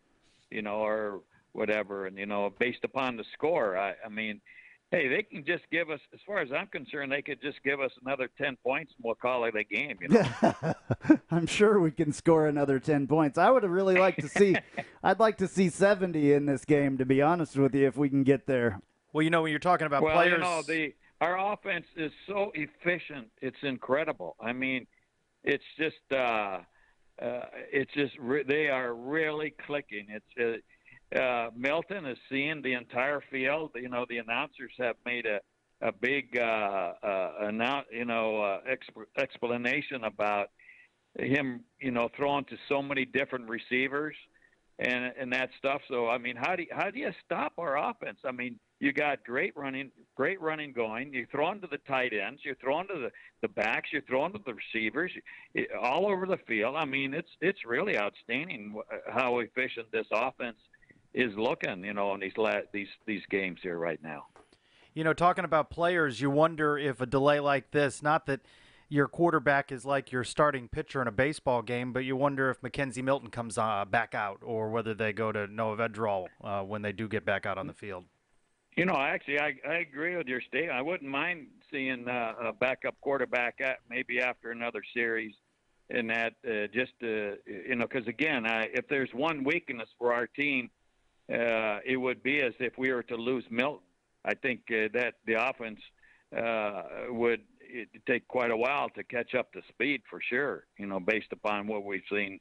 or whatever, and based upon the score. I mean, hey, they can just give us, as far as I'm concerned, they could just give us another 10 points and we'll call it a game. I'm sure we can score another 10 points. I would have really liked to see, I'd like to see 70 in this game, to be honest with you, if we can get there. Well, when you're talking about players. Our offense is so efficient. It's incredible. I mean, it's just they are really clicking. It's Milton is seeing the entire field. The announcers have made a big explanation about him, throwing to so many different receivers and that stuff. So I mean, how do you stop our offense? I mean, you got great running going. You're throwing to the tight ends. You're throwing to the backs. You're throwing to the receivers, all over the field. I mean, it's really outstanding how efficient this offense is looking, in these games here right now. Talking about players, you wonder if a delay like this, not that your quarterback is like your starting pitcher in a baseball game, but you wonder if Mackenzie Milton comes back out, or whether they go to Noah Vedral when they do get back out on the field. Actually, I agree with your statement. I wouldn't mind seeing a backup quarterback maybe after another series, and that because again, if there's one weakness for our team, it would be as if we were to lose Milton. I think that the offense would take quite a while to catch up to speed for sure, based upon what we've seen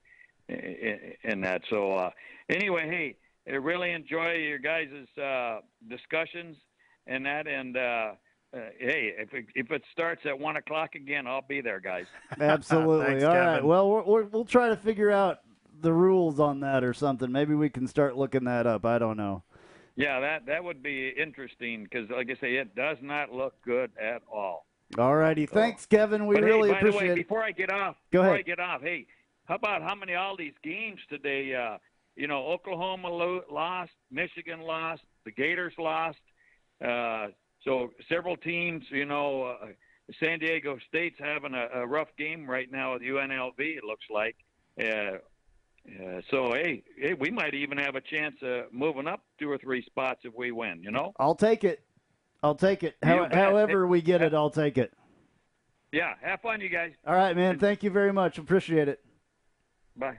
in that. So anyway, hey, I really enjoy your guys' discussions and that. And, hey, if it starts at 1 o'clock again, I'll be there, guys. Absolutely. Thanks, all Kevin. right. Well, we'll try to figure out the rules on that or something. Maybe we can start looking that up. I don't know. Yeah, that would be interesting because, like I say, it does not look good at all. All righty. Thanks, Kevin. We really appreciate it. By the way, before I get off, hey, how about how many all these games today? Oklahoma lost, Michigan lost, the Gators lost. So several teams, San Diego State's having a rough game right now with UNLV, it looks like. So, hey, we might even have a chance of moving up 2 or 3 spots if we win, I'll take it. However we get it, I'll take it. Yeah, have fun, you guys. All right, man. Thank you very much. Appreciate it. Bye.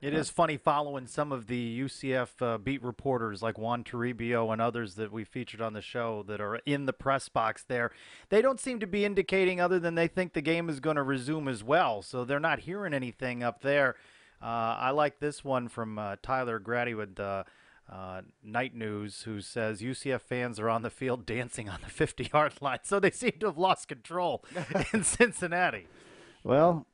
It is funny following some of the UCF beat reporters like Juan Toribio and others that we featured on the show that are in the press box there. They don't seem to be indicating other than they think the game is going to resume as well, so they're not hearing anything up there. I like this one from Tyler Grady with Night News, who says UCF fans are on the field dancing on the 50-yard line. So they seem to have lost control in Cincinnati. Well,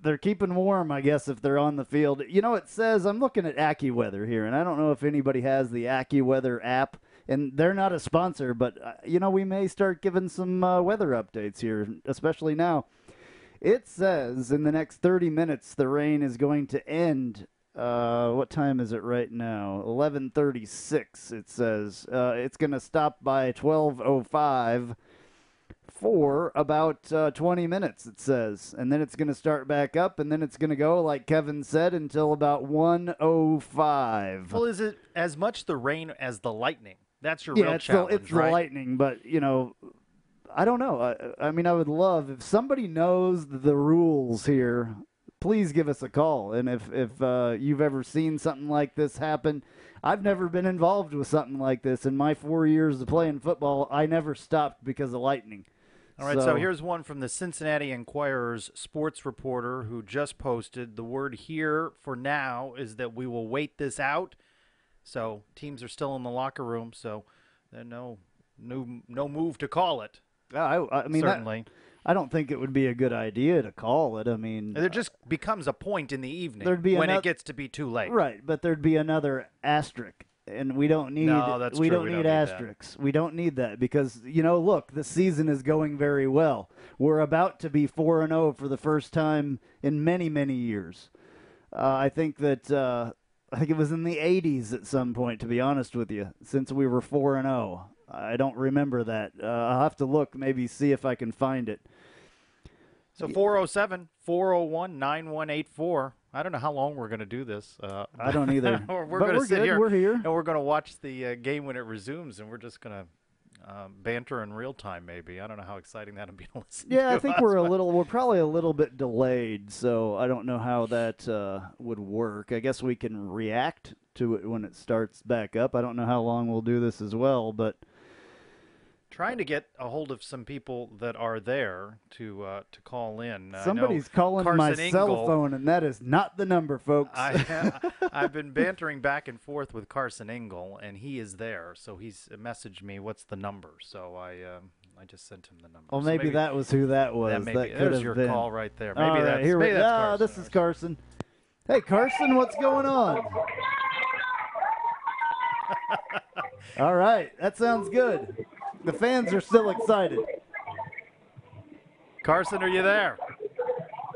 they're keeping warm, I guess, if they're on the field. You know, it says, I'm looking at AccuWeather here, and I don't know if anybody has the AccuWeather app, and they're not a sponsor, but, we may start giving some weather updates here, especially now. It says in the next 30 minutes the rain is going to end. What time is it right now? 11:36. It says it's going to stop by 12:05 for about 20 minutes. It says, and then it's going to start back up, and then it's going to go, like Kevin said, until about 1:05. Well, is it as much the rain as the lightning? That's your real challenge, it's the lightning, but I don't know. I mean, I would love if somebody knows the rules here. Please give us a call. And if you've ever seen something like this happen, I've never been involved with something like this. In my 4 years of playing football, I never stopped because of lightning. All right, so here's one from the Cincinnati Enquirer's sports reporter who just posted. The word here for now is that we will wait this out. So teams are still in the locker room, so there's no move to call it. I mean, certainly. I don't think it would be a good idea to call it. I mean, there just becomes a point in the evening when it gets to be too late. Right, but there'd be another asterisk, and we don't need we don't need asterisks. We don't need that because look, the season is going very well. We're about to be 4-0 for the first time in many, many years. I think it was in the 80s at some point, to be honest with you, since we were 4-0. I don't remember that. I'll have to look, maybe see if I can find it. So 407-401-9184. I don't know how long we're going to do this. I don't either. we're going to sit here. We're here. And we're going to watch the game when it resumes, and we're just going to banter in real time, maybe. I don't know how exciting that'll be to listen to. Yeah, I think we're probably a little bit delayed, so I don't know how that would work. I guess we can react to it when it starts back up. I don't know how long we'll do this as well, but trying to get a hold of some people that are there to call in. Somebody's calling my cell phone, and that is not the number, folks. I've been bantering back and forth with Carson Engel, and he is there. So he's messaged me, what's the number? So I just sent him the number. Well, maybe that was who that was. That could there's have your been. Call right there. Maybe that's Carson. This is Carson. Hey, Carson, what's going on? All right, that sounds good. The fans are still excited. Carson, are you there?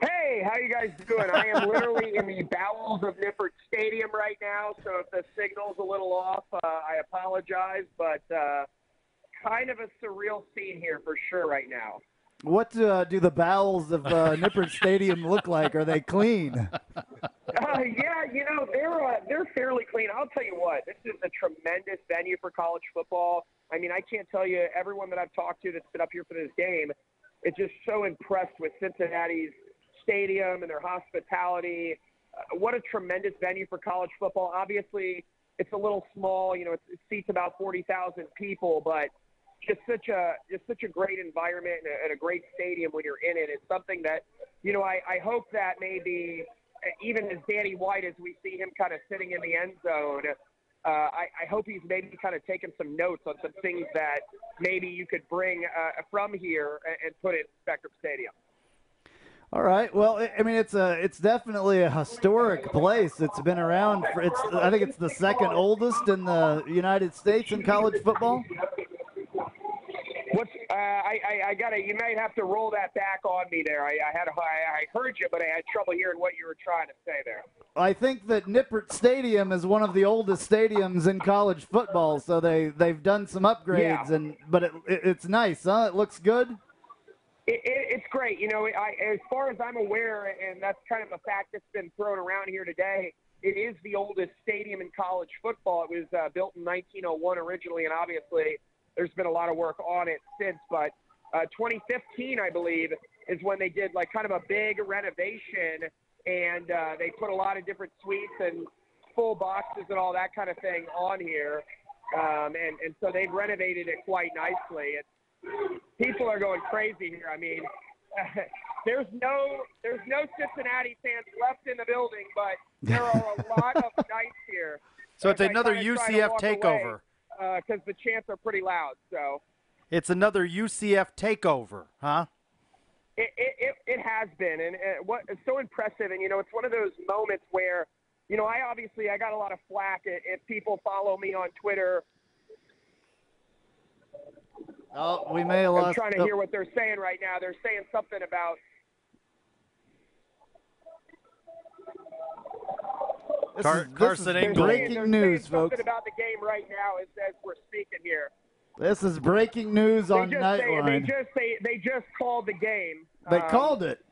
Hey, how you guys doing? I am literally in the bowels of Nippert Stadium right now, so if the signal's a little off, I apologize, but kind of a surreal scene here for sure right now. What do the bowels of Nippert Stadium look like? Are they clean? Yeah, they're fairly clean. I'll tell you what, this is a tremendous venue for college football. I mean, I can't tell you, everyone that I've talked to that's been up here for this game is just so impressed with Cincinnati's stadium and their hospitality. What a tremendous venue for college football. Obviously, it's a little small. It seats about 40,000 people, but just such a great environment and a great stadium when you're in it. It's something that, I hope that maybe even as Danny White, as we see him kind of sitting in the end zone, I hope he's maybe kind of taken some notes on some things that maybe you could bring from here and put it in Spectrum Stadium. All right. Well, I mean, it's definitely a historic place. It's been around I think it's the second oldest in the United States in college football. You might have to roll that back on me there. I heard you, but I had trouble hearing what you were trying to say there. I think that Nippert Stadium is one of the oldest stadiums in college football, so they've done some upgrades, but it's nice, huh? It looks good. It's great. As far as I'm aware, and that's kind of a fact that's been thrown around here today, it is the oldest stadium in college football. It was built in 1901 originally, and obviously there's been a lot of work on it since, but 2015, I believe, is when they did like kind of a big renovation, and they put a lot of different suites and full boxes and all that kind of thing on here, and so they've renovated it quite nicely. And people are going crazy here. I mean, there's no Cincinnati fans left in the building, but there are a lot of Knights here. So it's another UCF takeover. Because the chants are pretty loud. So it's another UCF takeover, huh? It has been, and what is so impressive, and it's one of those moments where, I got a lot of flack if people follow me on Twitter. Oh, we may have lost. I'm trying to hear what they're saying right now. They're saying something about. Carson Engel. Breaking news, folks. Something about the game right now as we're speaking here. This is breaking news on Knightline. They just called the game. They called it.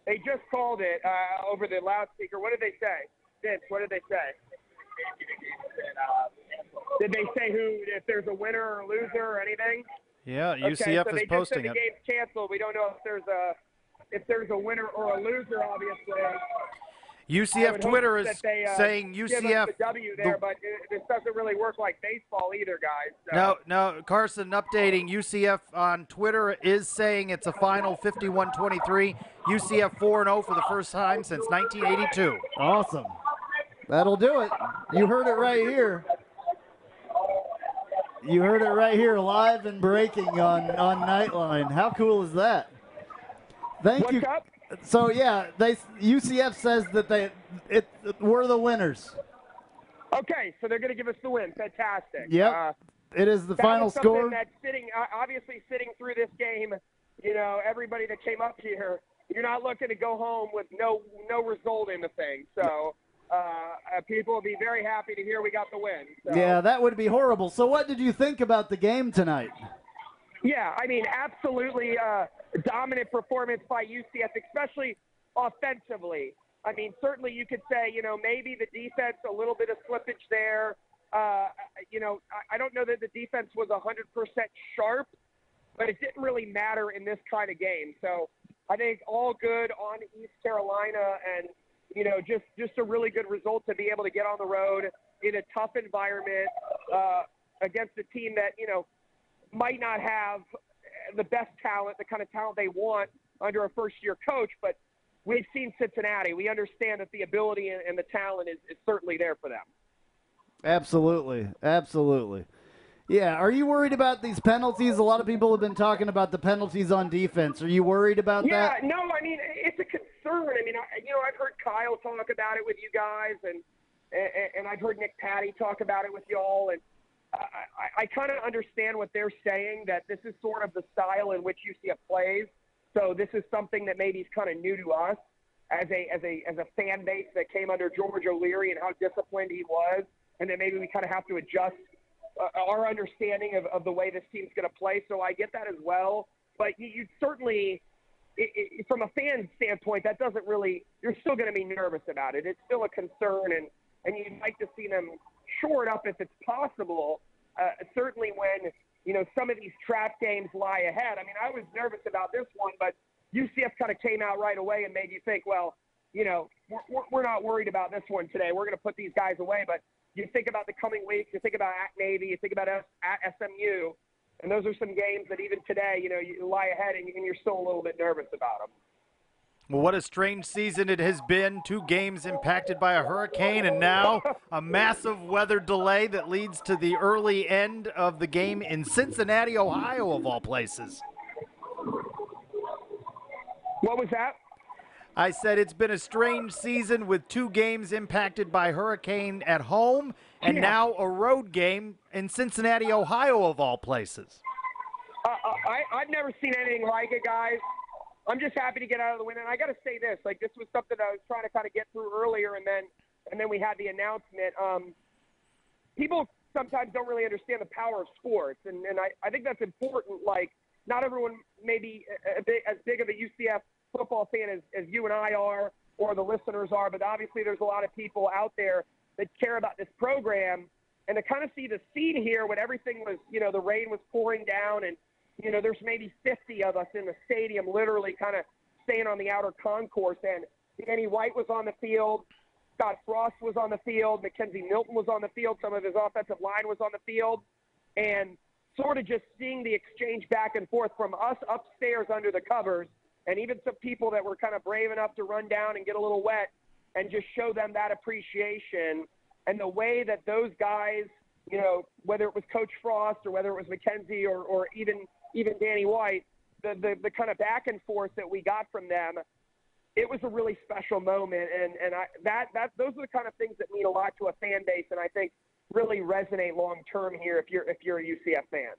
They just called it over the loudspeaker. What did they say? Vince, what did they say? Did they say if there's a winner or a loser or anything? Yeah, UCF so is they posting just said it. The game's canceled. We don't know if there's a winner or a loser, obviously. UCF Twitter is saying give UCF. us the W there, but this doesn't really work like baseball either, guys. So. No, Carson updating UCF on Twitter is saying it's a final 51-23. UCF 4-0 for the first time since 1982. Awesome. That'll do it. You heard it right here. You heard it right here, live and breaking on Knightline. How cool is that? Thank you. What's up? So yeah, UCF says that we're the winners. Okay, so they're going to give us the win. Fantastic. Yep. It is the final score. That's obviously sitting through this game. Everybody that came up here, you're not looking to go home with no result in the thing. So people will be very happy to hear we got the win. So. Yeah, that would be horrible. So what did you think about the game tonight? Yeah, I mean, absolutely dominant performance by UCF, especially offensively. I mean, certainly you could say, maybe the defense, a little bit of slippage there. I don't know that the defense was 100% sharp, but it didn't really matter in this kind of game. So I think all good on East Carolina and, just a really good result to be able to get on the road in a tough environment against a team that, might not have the best talent, the kind of talent they want under a first-year coach, but we've seen Cincinnati. We understand that the ability and the talent is certainly there for them. Absolutely. Yeah, are you worried about these penalties? A lot of people have been talking about the penalties on defense. Are you worried about that? Yeah, no, I mean, it's a concern. I mean, I've heard Kyle talk about it with you guys, and I've heard Nick Patty talk about it with y'all, and I kind of understand what they're saying, that this is sort of the style in which UCF plays. So this is something that maybe is kind of new to us as a fan base that came under George O'Leary and how disciplined he was, and then maybe we kind of have to adjust our understanding of the way this team's going to play. So I get that as well. But you certainly, from a fan standpoint, that doesn't really – you're still going to be nervous about it. It's still a concern, and you'd like to see them shore it up if it's possible, certainly when, some of these trap games lie ahead. I mean, I was nervous about this one, but UCF kind of came out right away and made you think, well, we're not worried about this one today. We're going to put these guys away. But you think about the coming weeks, you think about at Navy, you think about at SMU, and those are some games that even today, you lie ahead and you're still a little bit nervous about them. Well, what a strange season it has been. 2 games impacted by a hurricane, and now a massive weather delay that leads to the early end of the game in Cincinnati, Ohio, of all places. What was that? I said it's been a strange season with 2 games impacted by hurricane at home, and now a road game in Cincinnati, Ohio, of all places. I've never seen anything like it, guys. I'm just happy to get out of the win. And I got to say this, this was something I was trying to kind of get through earlier, and then we had the announcement. People sometimes don't really understand the power of sports, and I think that's important. Not everyone may be as big of a UCF football fan as you and I are or the listeners are, but obviously there's a lot of people out there that care about this program. And to kind of see the scene here when everything was, the rain was pouring down and, there's maybe 50 of us in the stadium literally kind of staying on the outer concourse. And Danny White was on the field. Scott Frost was on the field. Mackenzie Milton was on the field. Some of his offensive line was on the field. And sort of just seeing the exchange back and forth from us upstairs under the covers and even some people that were kind of brave enough to run down and get a little wet and just show them that appreciation And the way that those guys, whether it was Coach Frost or whether it was McKenzie or even Danny White, the kind of back and forth that we got from them, it was a really special moment. And those are the kind of things that mean a lot to a fan base, and I think really resonate long term here if you're a UCF fan.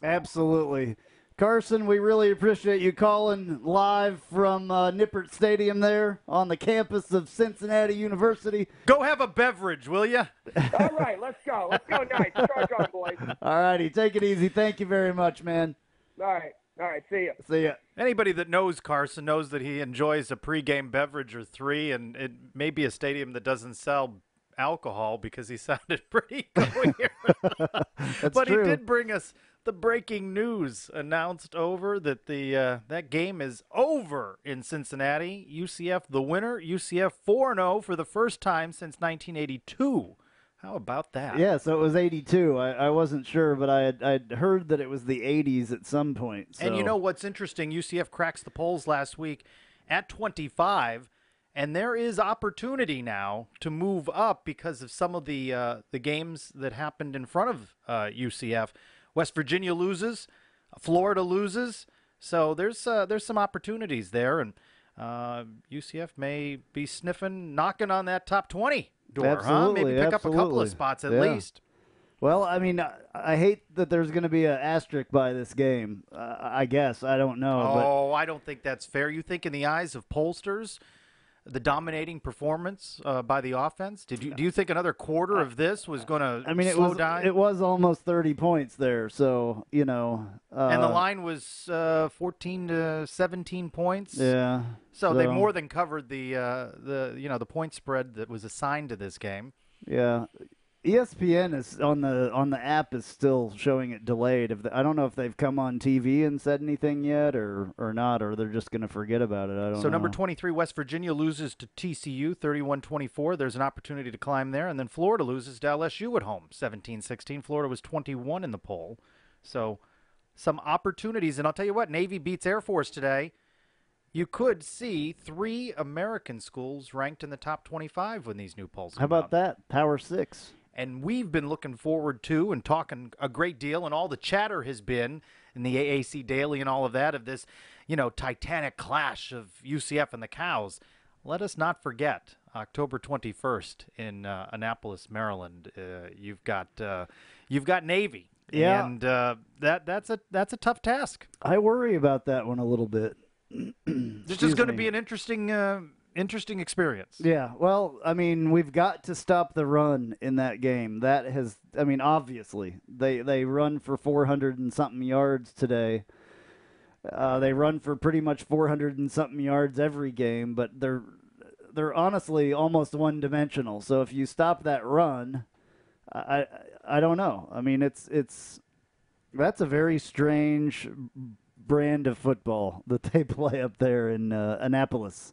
Absolutely. Carson, we really appreciate you calling live from Nippert Stadium there on the campus of Cincinnati University. Go have a beverage, will you? All right, let's go. Let's go nice. Charge on, boys. All righty, take it easy. Thank you very much, man. All right, see ya. See ya. Anybody that knows Carson knows that he enjoys a pregame beverage or three, and it may be a stadium that doesn't sell alcohol because he sounded pretty coherent. But true. He did bring us the breaking news announced over that that game is over in Cincinnati. UCF the winner. UCF 4-0 for the first time since 1982. How about that? Yeah, so it was 82. I wasn't sure, but I'd heard that it was the 80s at some point. So. And you know what's interesting? UCF cracks the polls last week at 25, and there is opportunity now to move up because of some of the games that happened in front of UCF. West Virginia loses, Florida loses, so there's some opportunities there, and UCF may be knocking on that top 20 door, absolutely, huh? Maybe pick up a couple of spots at least. Well, I mean, I hate that there's going to be an asterisk by this game. I guess I don't know. Oh, I don't think that's fair. You think in the eyes of pollsters, the dominating performance by the offense? Do you think another quarter of this was going to slow down? It was almost 30 points there, so and the line was 14 to 17 points. Yeah. So they more than covered the point spread that was assigned to this game. Yeah. ESPN is on the app is still showing it delayed. I don't know if they've come on TV and said anything yet or not, or they're just going to forget about it. I don't know. So number 23, West Virginia loses to TCU 31-24. There's an opportunity to climb there. And then Florida loses to LSU at home 17-16. Florida was 21 in the poll. So some opportunities. And I'll tell you what, Navy beats Air Force today. You could see 3 American schools ranked in the top 25 when these new polls come out. How about that? Power 6. And we've been looking forward to and talking a great deal, and all the chatter has been in the AAC Daily and all of that of this, titanic clash of UCF and the Cows. Let us not forget October 21st in Annapolis, Maryland. You've got Navy, yeah, and that's a tough task. I worry about that one a little bit. This is going to be an interesting experience. Yeah, well, I mean, we've got to stop the run in that game. Obviously, they run for 400 and something yards today. They run for pretty much 400 and something yards every game, but they're honestly almost one-dimensional. So if you stop that run, I don't know. I mean, that's a very strange brand of football that they play up there in Annapolis.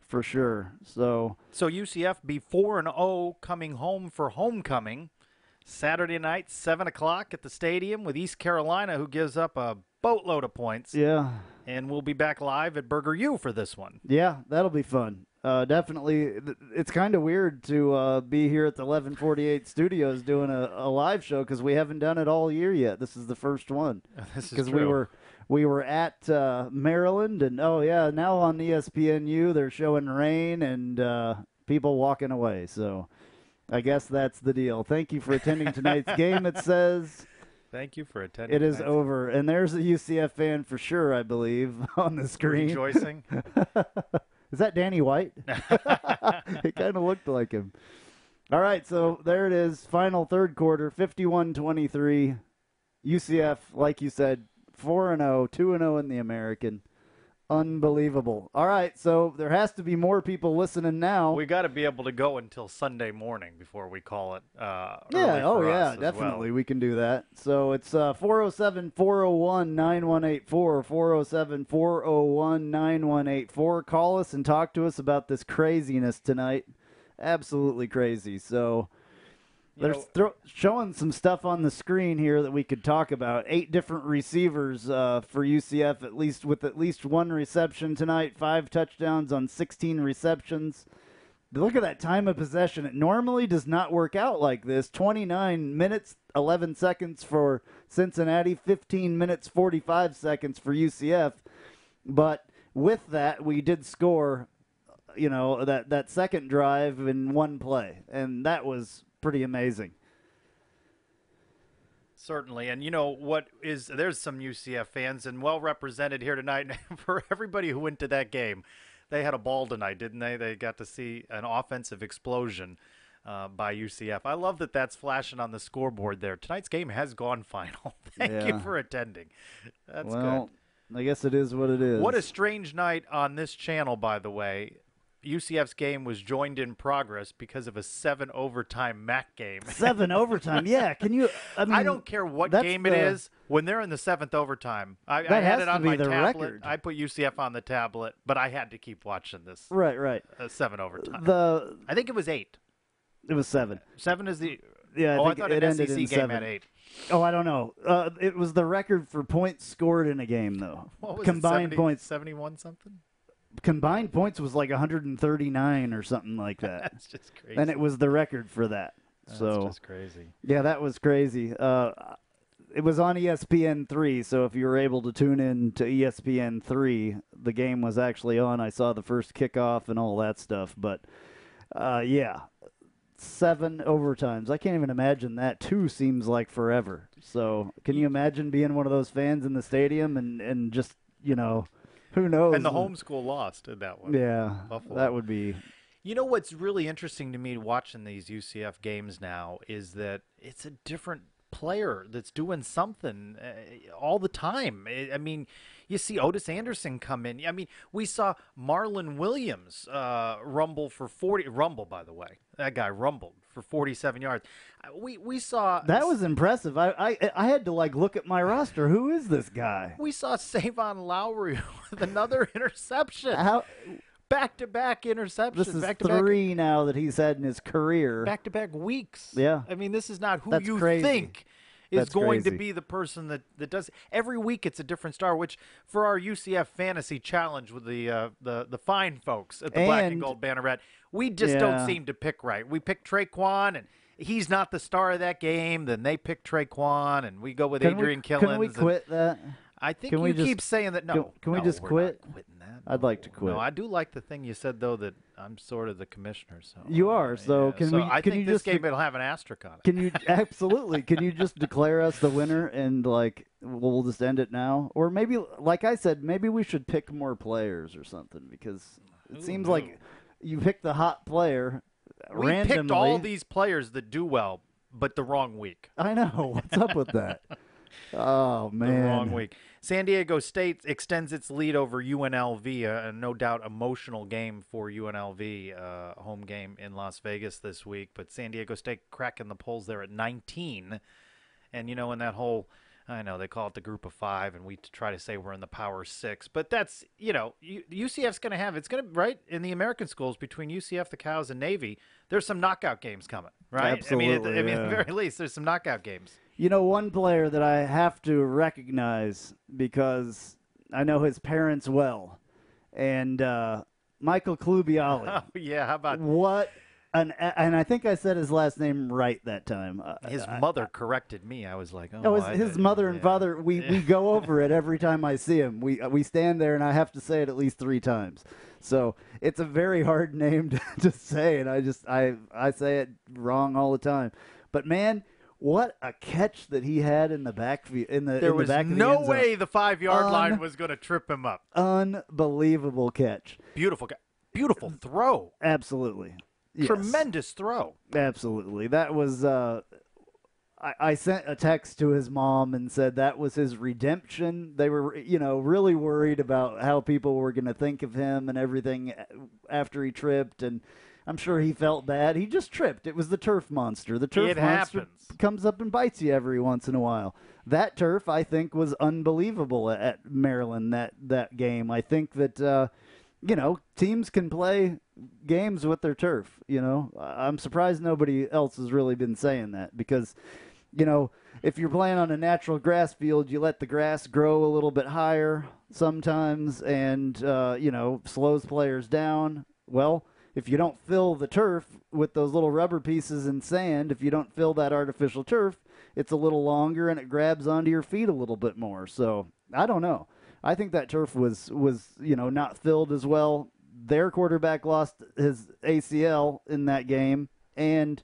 For sure. So UCF be 4-0 coming home for homecoming. Saturday night, 7 o'clock at the stadium with East Carolina, who gives up a boatload of points. Yeah. And we'll be back live at Burger U for this one. Yeah, that'll be fun. Definitely. It's kind of weird to be here at the 1148 studios doing a live show because we haven't done it all year yet. This is the first one. This is true. Because we were at Maryland, and now on ESPNU they're showing rain and people walking away. So I guess that's the deal. Thank you for attending tonight's game, it says. Thank you for attending. It is over. And there's a UCF fan for sure, I believe, on the screen. Rejoicing. Is that Danny White? It kind of looked like him. All right, so there it is. Final third quarter, 51-23. UCF, like you said, 4-0, 2-0 in the American. Unbelievable. All right, so there has to be more people listening now. We got to be able to go until Sunday morning before we call it definitely. We can do that. So it's 407-401-9184, 407-401-9184. Call us and talk to us about this craziness tonight. Absolutely crazy. So they're showing some stuff on the screen here that we could talk about. 8 different receivers for UCF, with at least one reception tonight. 5 touchdowns on 16 receptions. Look at that time of possession. It normally does not work out like this. 29 minutes, 11 seconds for Cincinnati, 15 minutes, 45 seconds for UCF. But with that, we did score, that second drive in one play, and that was pretty amazing. Certainly. And there's some UCF fans and well represented here tonight. For everybody who went to that game, they had a ball tonight, didn't they? They got to see an offensive explosion by UCF. I love that that's flashing on the scoreboard there. Tonight's game has gone final. Thank you for attending. That's good. I guess it is what it is. What a strange night on this channel, by the way. UCF's game was joined in progress because of a 7 overtime MAC game. 7 overtime, yeah. Can you? I don't care what game it is. When they're in the 7th overtime, I had it on my tablet. Record. I put UCF on the tablet, but I had to keep watching this. Right. 7 overtime. I think it was 8. It was 7. 7 is the. Yeah, I thought it an ended SEC in game 7. had 8. Oh, I don't know. It was the record for points scored in a game, though. What was combined it, points? 71 something. Combined points was like 139 or something like that. That's just crazy. And it was the record for that. That's just crazy. Yeah, that was crazy. It was on ESPN3, so if you were able to tune in to ESPN3, the game was actually on. I saw the first kickoff and all that stuff. But, 7 overtimes. I can't even imagine that. 2 seems like forever. So can you imagine being one of those fans in the stadium and just, who knows? And the home school lost in that one. Yeah, Buffalo. that would be. You know what's really interesting to me watching these UCF games now is that it's a different player that's doing something all the time. I mean, you see Otis Anderson come in. I mean, we saw Marlon Williams rumble for 40. Rumble, by the way. That guy rumbled for 47 yards. We saw that was impressive. I had to look at my roster. Who is this guy? We saw Savon Lowry with another interception. How? Back-to-back interceptions. This is 3 now that he's had in his career. Back-to-back weeks. Yeah. I mean, this is not who That's you crazy. think is That's going crazy. to be the person that does. Every week it's a different star, which for our UCF fantasy challenge with the fine folks at the Black and Gold Banneret, we just don't seem to pick right. We pick Traquan, and he's not the star of that game. Then they pick Traquan, and we go with Adrian Killens. Can we quit that? I think you keep saying that. No. Can we just quit? Not quitting that. I'd like to quit. No, I do like the thing you said, though, that I'm sort of the commissioner. So you are. So can we? I can think you this just game will have an asterisk on it. Can you absolutely? Can you just declare us the winner and we'll just end it now? Or maybe, like I said, maybe we should pick more players or something because it seems like you picked the hot player randomly. We picked all these players that do well, but the wrong week. I know. What's up with that? Oh, man. The wrong week. San Diego State extends its lead over UNLV, a no doubt emotional game for UNLV, home game in Las Vegas this week. But San Diego State cracking the polls there at 19. And, in that whole, I know they call it the group of 5, and we try to say we're in the power 6. But that's, UCF's going to have, it's going to, right, in the American schools between UCF, the Cows, and Navy, there's some knockout games coming, right? Absolutely, at the very least, there's some knockout games. One player that I have to recognize because I know his parents well, and Michael Klubiali. Oh, yeah, how about what? And I think I said his last name right that time. His mother corrected me. I was like, his mother and father. We go over it every time I see him. We stand there, and I have to say it at least 3 times. So it's a very hard name to say, and I say it wrong all the time. But man, what a catch that he had in the backfield. There was no way way the 5-yard line was going to trip him up. Unbelievable catch. Beautiful throw. Absolutely. Yes. Tremendous throw. Absolutely. That was I sent a text to his mom and said that was his redemption. They were, really worried about how people were going to think of him and everything after he tripped, and I'm sure he felt bad. He just tripped. It was the turf monster. The turf monster comes up and bites you every once in a while. That turf, I think, was unbelievable at Maryland, that game. I think that, teams can play games with their turf. I'm surprised nobody else has really been saying that because, if you're playing on a natural grass field, you let the grass grow a little bit higher sometimes and, slows players down. Well, if you don't fill the turf with those little rubber pieces and sand, if you don't fill that artificial turf, it's a little longer and it grabs onto your feet a little bit more. So I don't know. I think that turf was not filled as well. Their quarterback lost his ACL in that game, and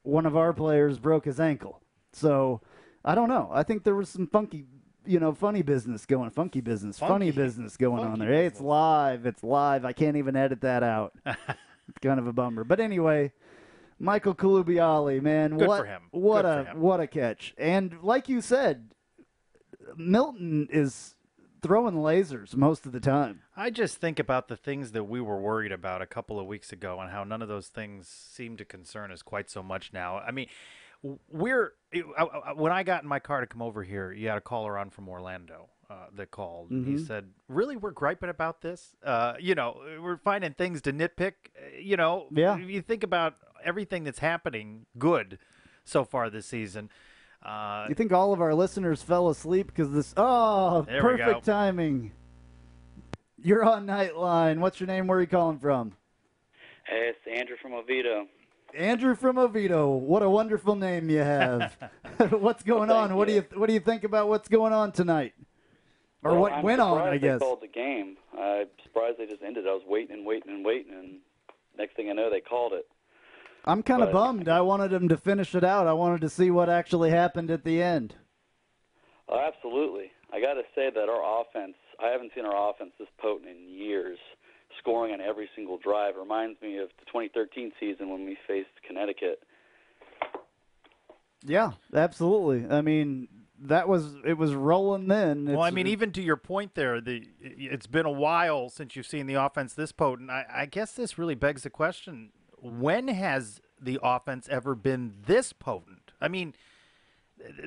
one of our players broke his ankle. So I don't know. I think there was some funny business going on there. Hey, it's live. I can't even edit that out. It's kind of a bummer. But anyway, Michael Colubiali, man, Good for him. What a catch. And like you said, Milton is throwing lasers most of the time. I just think about the things that we were worried about a couple of weeks ago and how none of those things seem to concern us quite so much now. I mean, when I got in my car to come over here, you had a caller on from Orlando that called. Mm-hmm. He said, really, we're griping about this? We're finding things to nitpick. Yeah. You think about everything that's happening good so far this season. You think all of our listeners fell asleep because this? Oh, there we go. Perfect timing. You're on Knightline. What's your name? Where are you calling from? Hey, it's Andrew from Oviedo. Andrew from Oviedo. What a wonderful name you have. What's going on? What do you think about what's going on tonight? Or what went on, I guess. They called the game. I'm surprised they just ended. I was waiting, and next thing I know, they called it. I'm kind of bummed. I wanted them to finish it out. I wanted to see what actually happened at the end. Oh, absolutely. I got to say that our offense, I haven't seen our offense this potent in years. Scoring on every single drive reminds me of the 2013 season when we faced Connecticut. Yeah, absolutely. I mean, it was rolling then. Even to your point there, it's been a while since you've seen the offense this potent. I guess this really begs the question, when has the offense ever been this potent? I mean,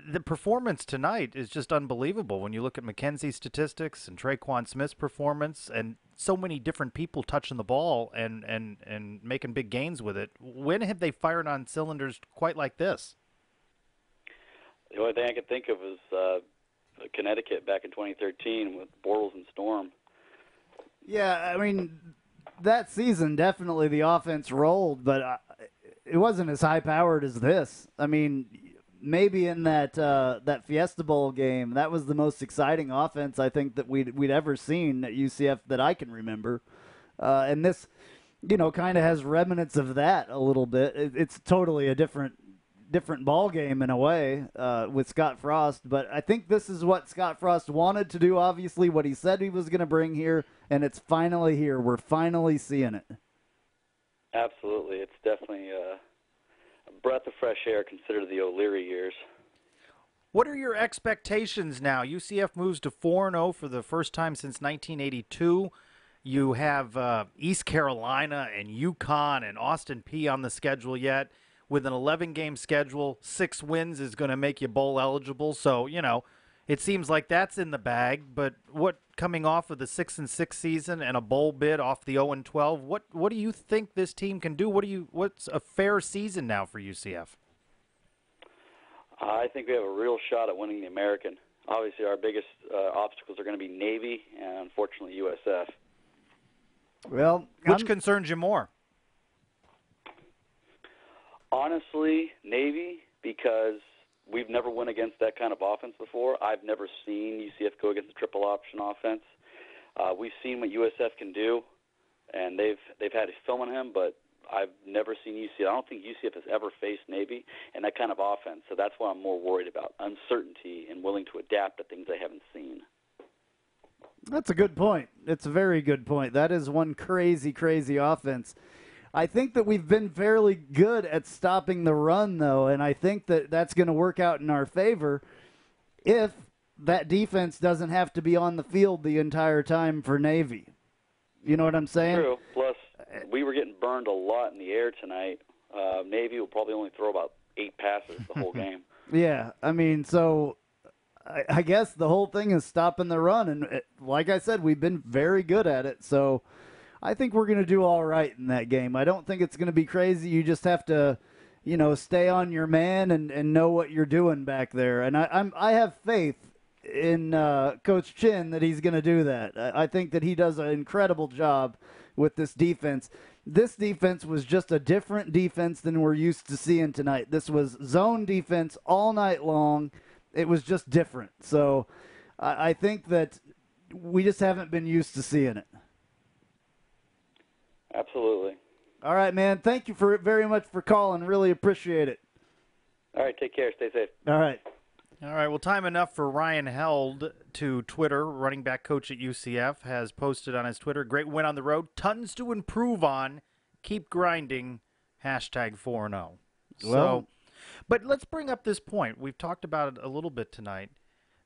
the performance tonight is just unbelievable when you look at McKenzie's statistics and Traquan Smith's performance and so many different people touching the ball and making big gains with it. When have they fired on cylinders quite like this? The only thing I could think of is Connecticut back in 2013 with Bortles and Storm. Yeah, I mean, that season definitely the offense rolled, but it wasn't as high-powered as this. I mean, maybe in that Fiesta Bowl game, that was the most exciting offense I think that we'd ever seen at UCF that I can remember. And this, kind of has remnants of that a little bit. It's totally a different ball game in a way with Scott Frost, but I think this is what Scott Frost wanted to do, obviously, what he said he was going to bring here, and it's finally here. We're finally seeing it. Absolutely. It's definitely a breath of fresh air considered the O'Leary years. What are your expectations now? UCF moves to 4-0 for the first time since 1982. You have East Carolina and UConn and Austin Peay on the schedule yet. With an 11-game schedule, 6 wins is going to make you bowl eligible. So, it seems like that's in the bag. But what, coming off of the 6-6 season and a bowl bid off the 0-12, what do you think this team can do? What's a fair season now for UCF? I think we have a real shot at winning the American. Obviously, our biggest obstacles are going to be Navy and, unfortunately, USF. Well, which concerns you more? Honestly, Navy, because we've never won against that kind of offense before. I've never seen UCF go against a triple option offense. We've seen what USF can do, and they've had film on him, but I've never seen UCF. I don't think UCF has ever faced Navy and that kind of offense, so that's what I'm more worried about, uncertainty and willing to adapt to things they haven't seen. That's a good point. It's a very good point. That is one crazy, crazy offense. I think that we've been fairly good at stopping the run, though, and I think that that's going to work out in our favor if that defense doesn't have to be on the field the entire time for Navy. You know what I'm saying? True. Plus, we were getting burned a lot in the air tonight. Navy will probably only throw about 8 passes the whole game. Yeah, I mean, so I guess the whole thing is stopping the run, and like I said, we've been very good at it, so I think we're going to do all right in that game. I don't think it's going to be crazy. You just have to, stay on your man and know what you're doing back there. And I have faith in Coach Chin that he's going to do that. I think that he does an incredible job with this defense. This defense was just a different defense than we're used to seeing tonight. This was zone defense all night long. It was just different. So I think that we just haven't been used to seeing it. Absolutely. All right, man. Thank you very much for calling. Really appreciate it. All right, take care. Stay safe. All right. All right, well, time enough for Ryan Held to Twitter. Running back coach at UCF has posted on his Twitter, great win on the road, tons to improve on, keep grinding, #4-0. Well, but let's bring up this point. We've talked about it a little bit tonight,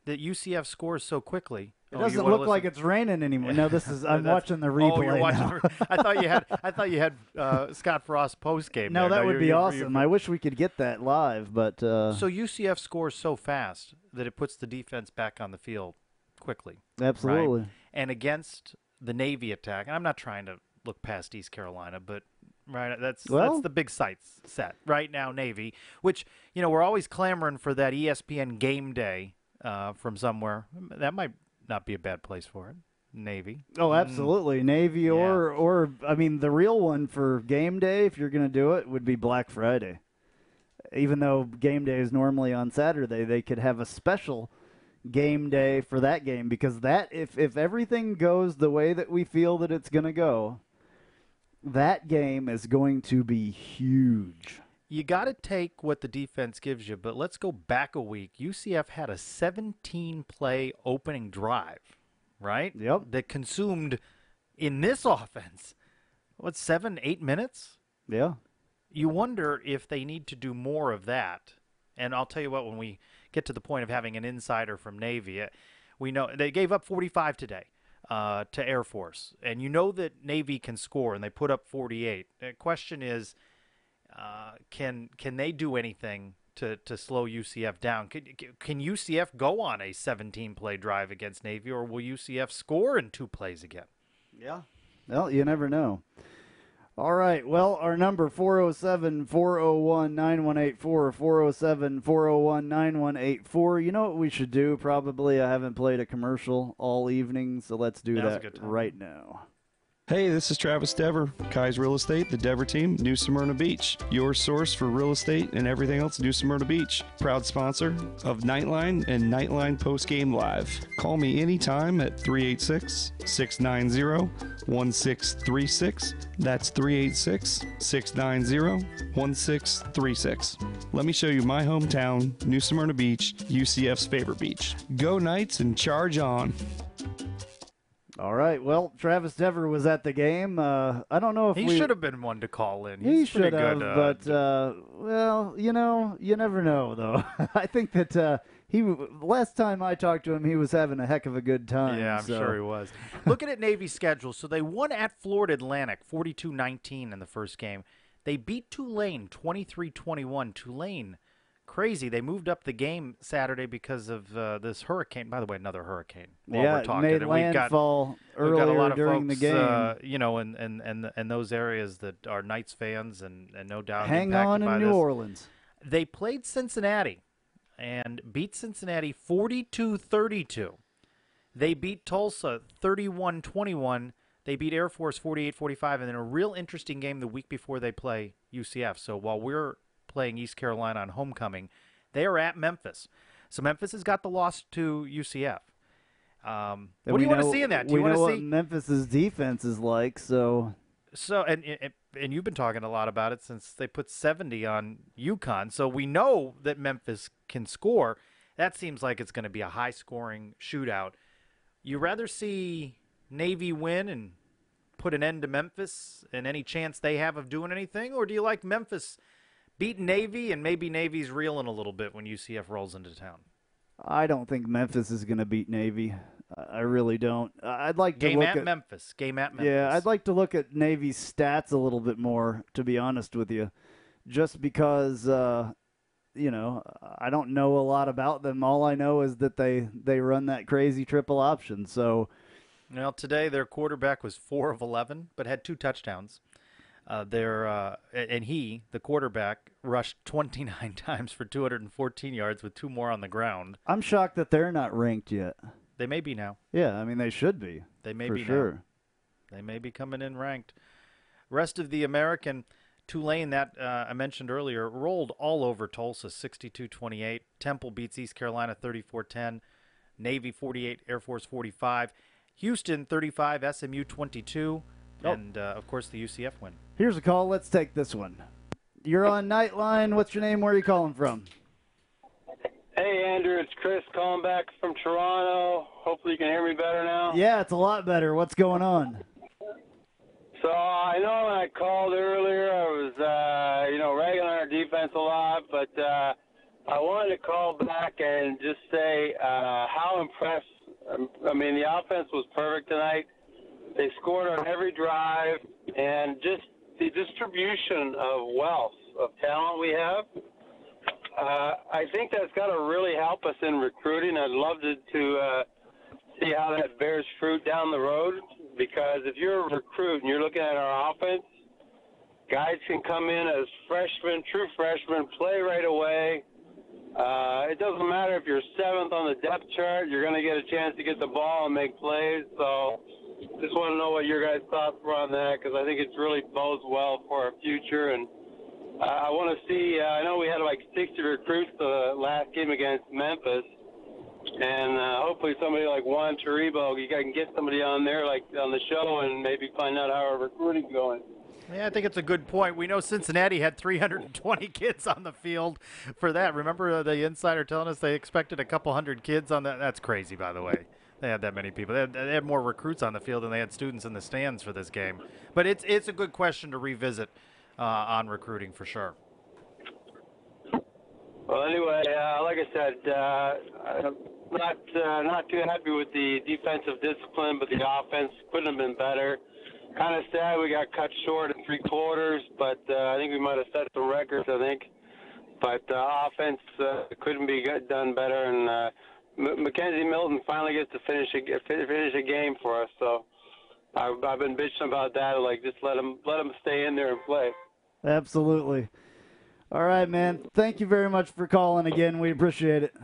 that UCF scores so quickly. It doesn't look like it's raining anymore. No, this is. I'm watching the replay. Oh, you're watching. now. I thought you had Scott Frost post game. No, that would be awesome. I wish we could get that live, but so UCF scores so fast that it puts the defense back on the field quickly. Absolutely. Right? And against the Navy attack, and I'm not trying to look past East Carolina, but that's the big sights set right now. Navy, which we're always clamoring for that ESPN game day from somewhere. That might not be a bad place for it. Navy. Oh, absolutely. Navy or I mean, the real one for game day, if you're going to do it, would be Black Friday. Even though game day is normally on Saturday, they could have a special game day for that game, because that if everything goes the way that we feel that it's going to go, that game is going to be huge. You got to take what the defense gives you, but let's go back a week. UCF had a 17-play opening drive, right? Yep. That consumed, in this offense, 7-8 minutes? Yeah. You wonder if they need to do more of that. And I'll tell you what, when we get to the point of having an insider from Navy, we know they gave up 45 today to Air Force. And you know that Navy can score, and they put up 48. The question is, can they do anything to slow UCF down? Can UCF go on a 17-play drive against Navy, or will UCF score in 2 plays again? Yeah. Well, you never know. All right. Well, our number 407-401-9184, 407-401-9184. You know what we should do? Probably. I haven't played a commercial all evening, so let's do that right now. Hey, this is Travis Dever, Kai's Real Estate, the Dever team, New Smyrna Beach. Your source for real estate and everything else, New Smyrna Beach. Proud sponsor of Knightline and Knightline Postgame Live. Call me anytime at 386-690-1636. That's 386-690-1636. Let me show you my hometown, New Smyrna Beach, UCF's favorite beach. Go Knights and charge on. All right. Well, Travis Dever was at the game. I don't know if he should have been one to call in. He should have, but well, you never know, though. I think that last time I talked to him, he was having a heck of a good time. Yeah, I'm sure he was. Looking at Navy's schedule, so they won at Florida Atlantic 42-19 in the first game. They beat Tulane 23-21. Tulane, crazy. They moved up the game Saturday because of this hurricane. By the way, another hurricane. We're talking. Made landfall earlier got a lot of during folks, the game. In those areas that are Knights fans and no doubt hang impacted on by in this. New Orleans. They played Cincinnati and beat Cincinnati 42-32. They beat Tulsa 31-21. They beat Air Force 48-45, and then a real interesting game the week before they play UCF. So while we're playing East Carolina on homecoming, they are at Memphis. So Memphis has got the loss to UCF. What do you want to see in that? Do you want to see what Memphis's defense is like? So and you've been talking a lot about it since they put 70 on UConn. So we know that Memphis can score. That seems like it's going to be a high-scoring shootout. You rather see Navy win and put an end to Memphis and any chance they have of doing anything, or do you like Memphis beating Navy and maybe Navy's reeling a little bit when UCF rolls into town? I don't think Memphis is going to beat Navy. I really don't. I'd like to Game look at Memphis. Game at Memphis. Yeah, I'd like to look at Navy's stats a little bit more, to be honest with you, just because I don't know a lot about them. All I know is that they run that crazy triple option. So, well, today their quarterback was 4 of 11, but had 2 touchdowns. The quarterback, rushed 29 times for 214 yards with 2 more on the ground. I'm shocked that they're not ranked yet. They may be now. Yeah, I mean, they should be. They may for be sure. now. They may be coming in ranked. Rest of the American, Tulane, that I mentioned earlier, rolled all over Tulsa, 62-28. Temple beats East Carolina 34-10. Navy 48, Air Force 45. Houston 35, SMU 22. And, of course, the UCF win. Here's a call. Let's take this one. You're on Knightline. What's your name? Where are you calling from? Hey, Andrew. It's Chris calling back from Toronto. Hopefully you can hear me better now. Yeah, it's a lot better. What's going on? So I know when I called earlier, I was, ragging on our defense a lot, but I wanted to call back and just say how impressed. I mean, the offense was perfect tonight. They scored on every drive, and just the distribution of wealth, of talent we have, I think that's got to really help us in recruiting. I'd love to see how that bears fruit down the road, because if you're a recruit and you're looking at our offense, guys can come in as freshmen, true freshmen, play right away. It doesn't matter if you're 7th on the depth chart, you're going to get a chance to get the ball and make plays. So just want to know what your guys' thoughts were on that, because I think it really bodes well for our future. And I want to see, I know we had like 60 recruits the last game against Memphis, and hopefully somebody like Juan Taribo, you can get somebody on there, like on the show, and maybe find out how our recruiting's going. Yeah, I think it's a good point. We know Cincinnati had 320 kids on the field for that. Remember the insider telling us they expected a couple hundred kids on that? That's crazy, by the way. They had that many people. They had more recruits on the field than they had students in the stands for this game. But it's a good question to revisit on recruiting for sure. Well, anyway, like I said, I'm not too happy with the defensive discipline, but the offense couldn't have been better. Kind of sad we got cut short in 3 quarters, but I think we might have set some records, I think. But offense couldn't be done better, and Mackenzie Milton finally gets to finish a game for us. So I've been bitching about that, like just let him stay in there and play. Absolutely. All right, man. Thank you very much for calling again. We appreciate it.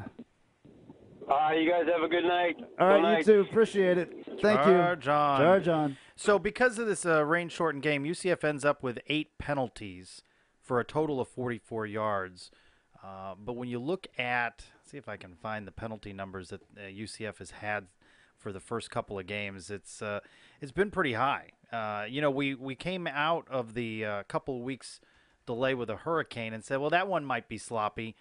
All right, you guys have a good night. All right, you too. Appreciate it. Thank you. Charge on. So because of this rain-shortened game, UCF ends up with 8 penalties for a total of 44 yards. But when you look at, see if I can find the penalty numbers that UCF has had for the first couple of games, it's been pretty high. We came out of the couple of weeks delay with a hurricane and said, well, that one might be sloppy.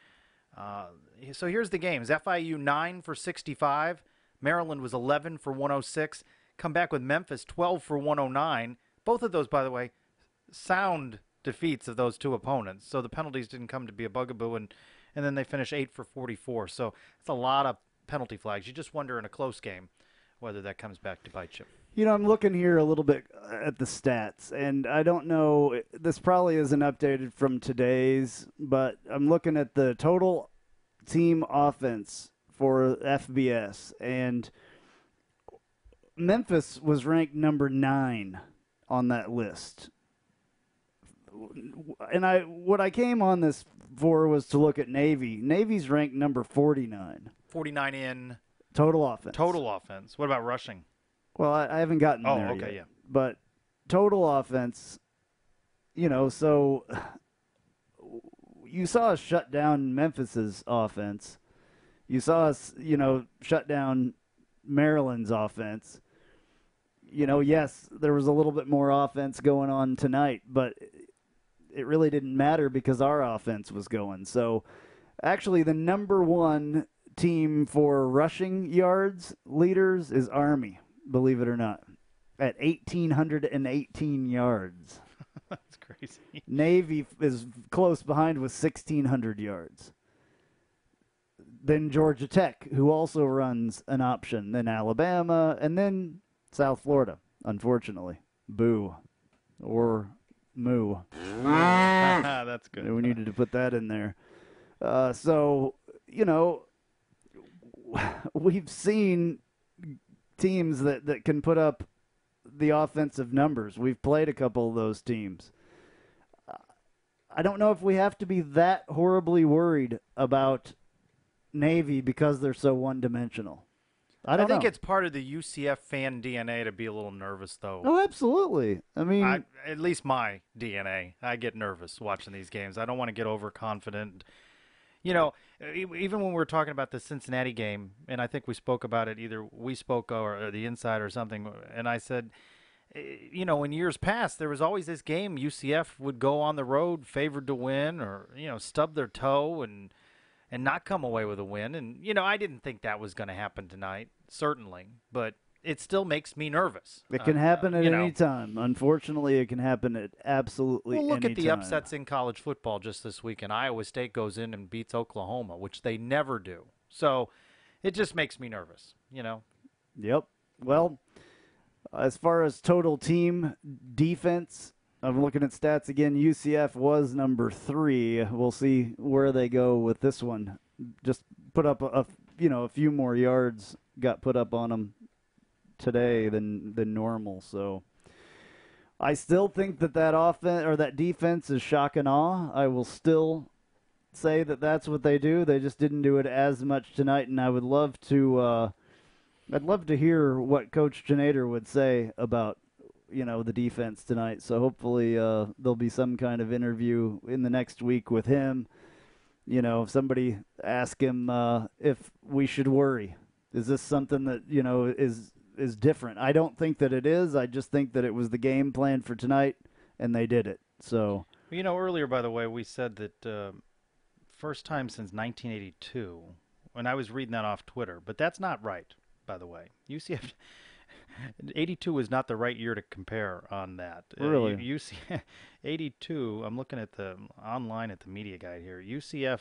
So here's the games. FIU 9 for 65. Maryland was 11 for 106. Come back with Memphis 12 for 109. Both of those, by the way, sound defeats of those two opponents. So the penalties didn't come to be a bugaboo, and then they finish 8 for 44. So it's a lot of penalty flags. You just wonder in a close game whether that comes back to bite you. You know, I'm looking here a little bit at the stats, and I don't know, this probably isn't updated from today's, but I'm looking at the total team offense for FBS, and Memphis was ranked number 9 on that list. And what I came on this for was to look at Navy. Navy's ranked number 49. 49 in? Total offense. Total offense. What about rushing? Well, I haven't gotten there yet. Yeah. But total offense, so you saw us shut down Memphis's offense. You saw us, shut down Maryland's offense. Yes, there was a little bit more offense going on tonight, but it really didn't matter because our offense was going. So actually the number 1 team for rushing yards leaders is Army, believe it or not, at 1,818 yards. That's crazy. Navy is close behind with 1,600 yards. Then Georgia Tech, who also runs an option. Then Alabama, and then South Florida, unfortunately. Boo. Or moo. That's good. We needed to put that in there. So, we've seen teams that can put up the offensive numbers. We've played a couple of those teams. I don't know if we have to be that horribly worried about Navy because they're so one-dimensional. I don't know. I think it's part of the UCF fan DNA to be a little nervous, though. Oh, absolutely. I mean, at least my DNA. I get nervous watching these games. I don't want to get overconfident. You know, even when we were talking about the Cincinnati game, and I think we spoke about it, either we spoke or the Insider or something, and I said, you know, in years past, there was always this game UCF would go on the road favored to win or, you know, stub their toe and not come away with a win. And, you know, I didn't think that was going to happen tonight, certainly, but it still makes me nervous. It can happen at any time. Unfortunately, it can happen at absolutely any time. Well, look at the upsets in college football just this weekend. Iowa State goes in and beats Oklahoma, which they never do. So it just makes me nervous, you know. Yep. Well, as far as total team defense, I'm looking at stats again. UCF was number 3. We'll see where they go with this one. Just put up a few more yards got put up on them today than normal. So I still think that offense or that defense is shock and awe. I will still say that that's what they do. They just didn't do it as much tonight, and I would love to. I'd love to hear what Coach Janader would say about the defense tonight. So hopefully there'll be some kind of interview in the next week with him. You know, if somebody ask him if we should worry. Is this something that is different? I don't think that it is. I just think that it was the game plan for tonight, and they did it. So earlier, by the way, we said that first time since 1982, and I was reading that off Twitter, but that's not right. By the way, UCF 82 is not the right year to compare on that. Really? UCF 82. I'm looking at the online at the media guide here. UCF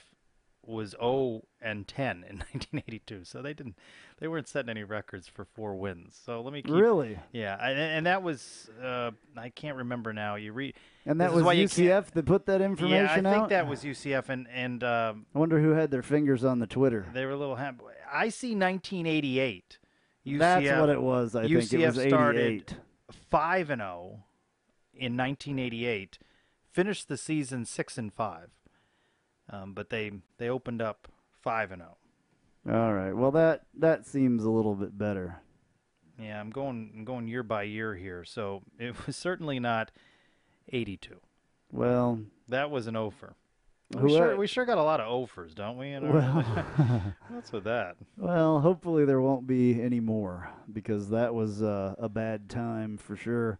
was 0-10 in 1982, so they weren't setting any records for 4 wins. So let me keep. Really? Yeah, and that was I can't remember now. And that was UCF that put that information out? Yeah, I think that was UCF, and I wonder who had their fingers on the Twitter. They were a little happy. I see 1988. UCF, that's what it was. I think UCF it was 88. Started 5-0 in 1988, finished the season 6-5, but they opened up 5-0. All right. Well, that seems a little bit better. Yeah, I'm going year by year here, so it was certainly not 82. Well, that was an offer. We sure got a lot of offers, don't we? What's with that? Well, hopefully there won't be any more, because that was a bad time for sure.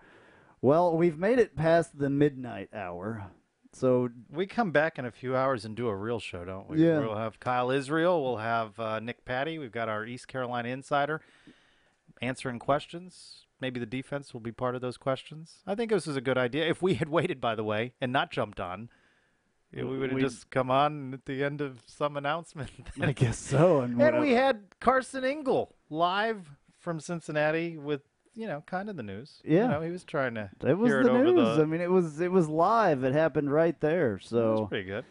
Well, we've made it past the midnight hour, so we come back in a few hours and do a real show, don't we? Yeah. We'll have Kyle Israel. We'll have Nick Patty. We've got our East Carolina insider answering questions. Maybe the defense will be part of those questions. I think this is a good idea. If we had waited, by the way, and not jumped on, we would have just come on at the end of some announcement. I guess so. And we had Carson Engel live from Cincinnati with, kind of the news. Yeah. He was trying to It was hear the it over news. I mean, it was live. It happened right there. So that's pretty good.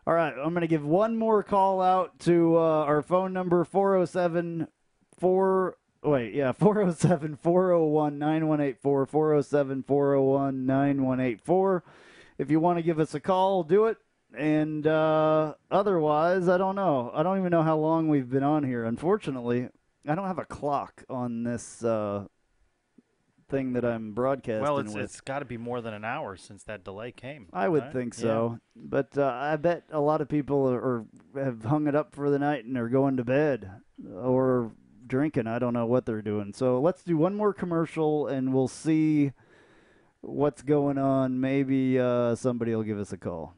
All right. I'm going to give one more call out to our phone number, 407-401-9184, 407-401-9184. If you want to give us a call, do it. And otherwise, I don't know. I don't even know how long we've been on here. Unfortunately, I don't have a clock on this thing that I'm broadcasting with. Well, it's got to be more than an hour since that delay came. I would think so. Yeah. But I bet a lot of people have hung it up for the night and are going to bed or drinking. I don't know what they're doing. So let's do one more commercial, and we'll see what's going on. Maybe somebody will give us a call.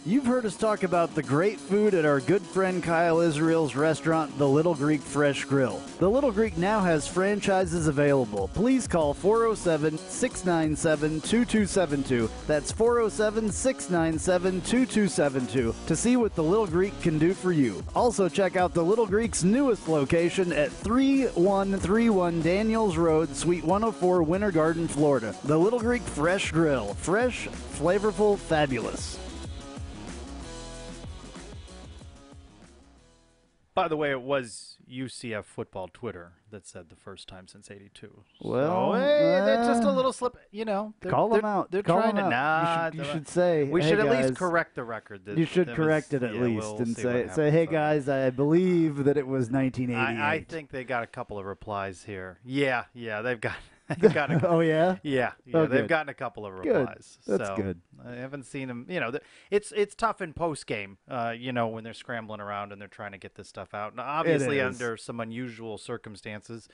You've heard us talk about the great food at our good friend Kyle Israel's restaurant, The Little Greek Fresh Grill. The Little Greek now has franchises available. Please call 407-697-2272. That's 407-697-2272 to see what The Little Greek can do for you. Also check out The Little Greek's newest location at 3131 Daniels Road, Suite 104, Winter Garden, Florida. The Little Greek Fresh Grill. Fresh, flavorful, fabulous. By the way, it was UCF football Twitter that said the first time since '82. Well, so, hey, they're just a little slip. Call them out. They're Call trying them to. out. Nah, you should say. we hey, should at guys, least correct the record. You should correct it at least we'll and see say, hey guys, I believe that it was 1988. I think they got a couple of replies here. Yeah, they've got. Oh yeah. Yeah. Oh, they've good. gotten a couple of replies. Good. That's so good. I haven't seen them. It's tough in post game. When they're scrambling around and they're trying to get this stuff out. Now, obviously, under some unusual circumstances,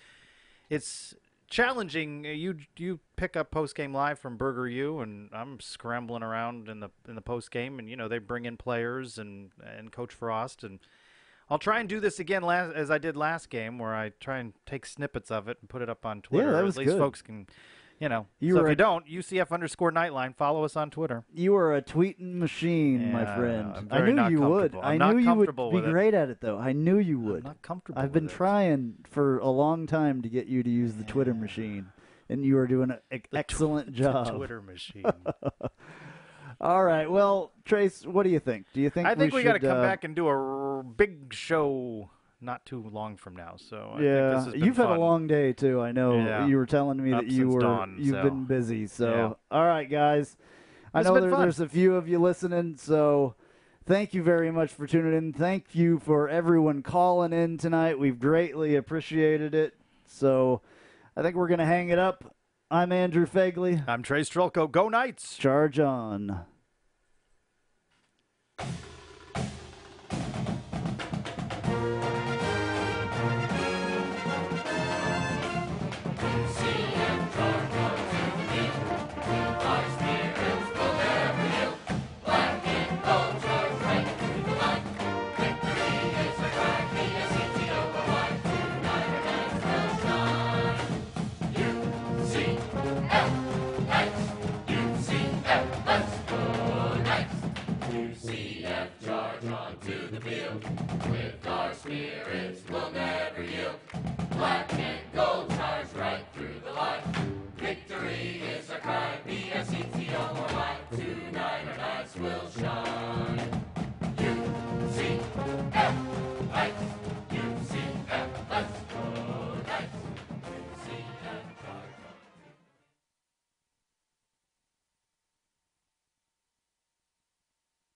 it's challenging. You pick up post game live from Burger U, and I'm scrambling around in the post game, and they bring in players and Coach Frost and. I'll try and do this again as I did last game, where I try and take snippets of it and put it up on Twitter. Yeah, that was at least good. Folks can, You so were if you don't, UCF_Knightline, follow us on Twitter. You are a tweeting machine, my friend. I'm I very knew not you would. comfortable. I I'm not knew you would comfortable be with it. great at it, though. I knew you would. I'm not comfortable I've been with it. trying for a long time to get you to use the Twitter machine, and you are doing an excellent job. The Twitter machine. All right. Well, Trace, what do you think? Do you think I think we got to should, come back and do a big show not too long from now. So I think yeah, this has been you've fun. had a long day too. I know. Yeah. You were telling me Up that you've since dawn, been busy. So yeah. all right, guys. I It's know been fun. there's a few of you listening. So thank you very much for tuning in. Thank you for everyone calling in tonight. We've greatly appreciated it. So I think we're gonna hang it up. I'm Andrew Phegley. I'm Trace Trylko. Go Knights! Charge on.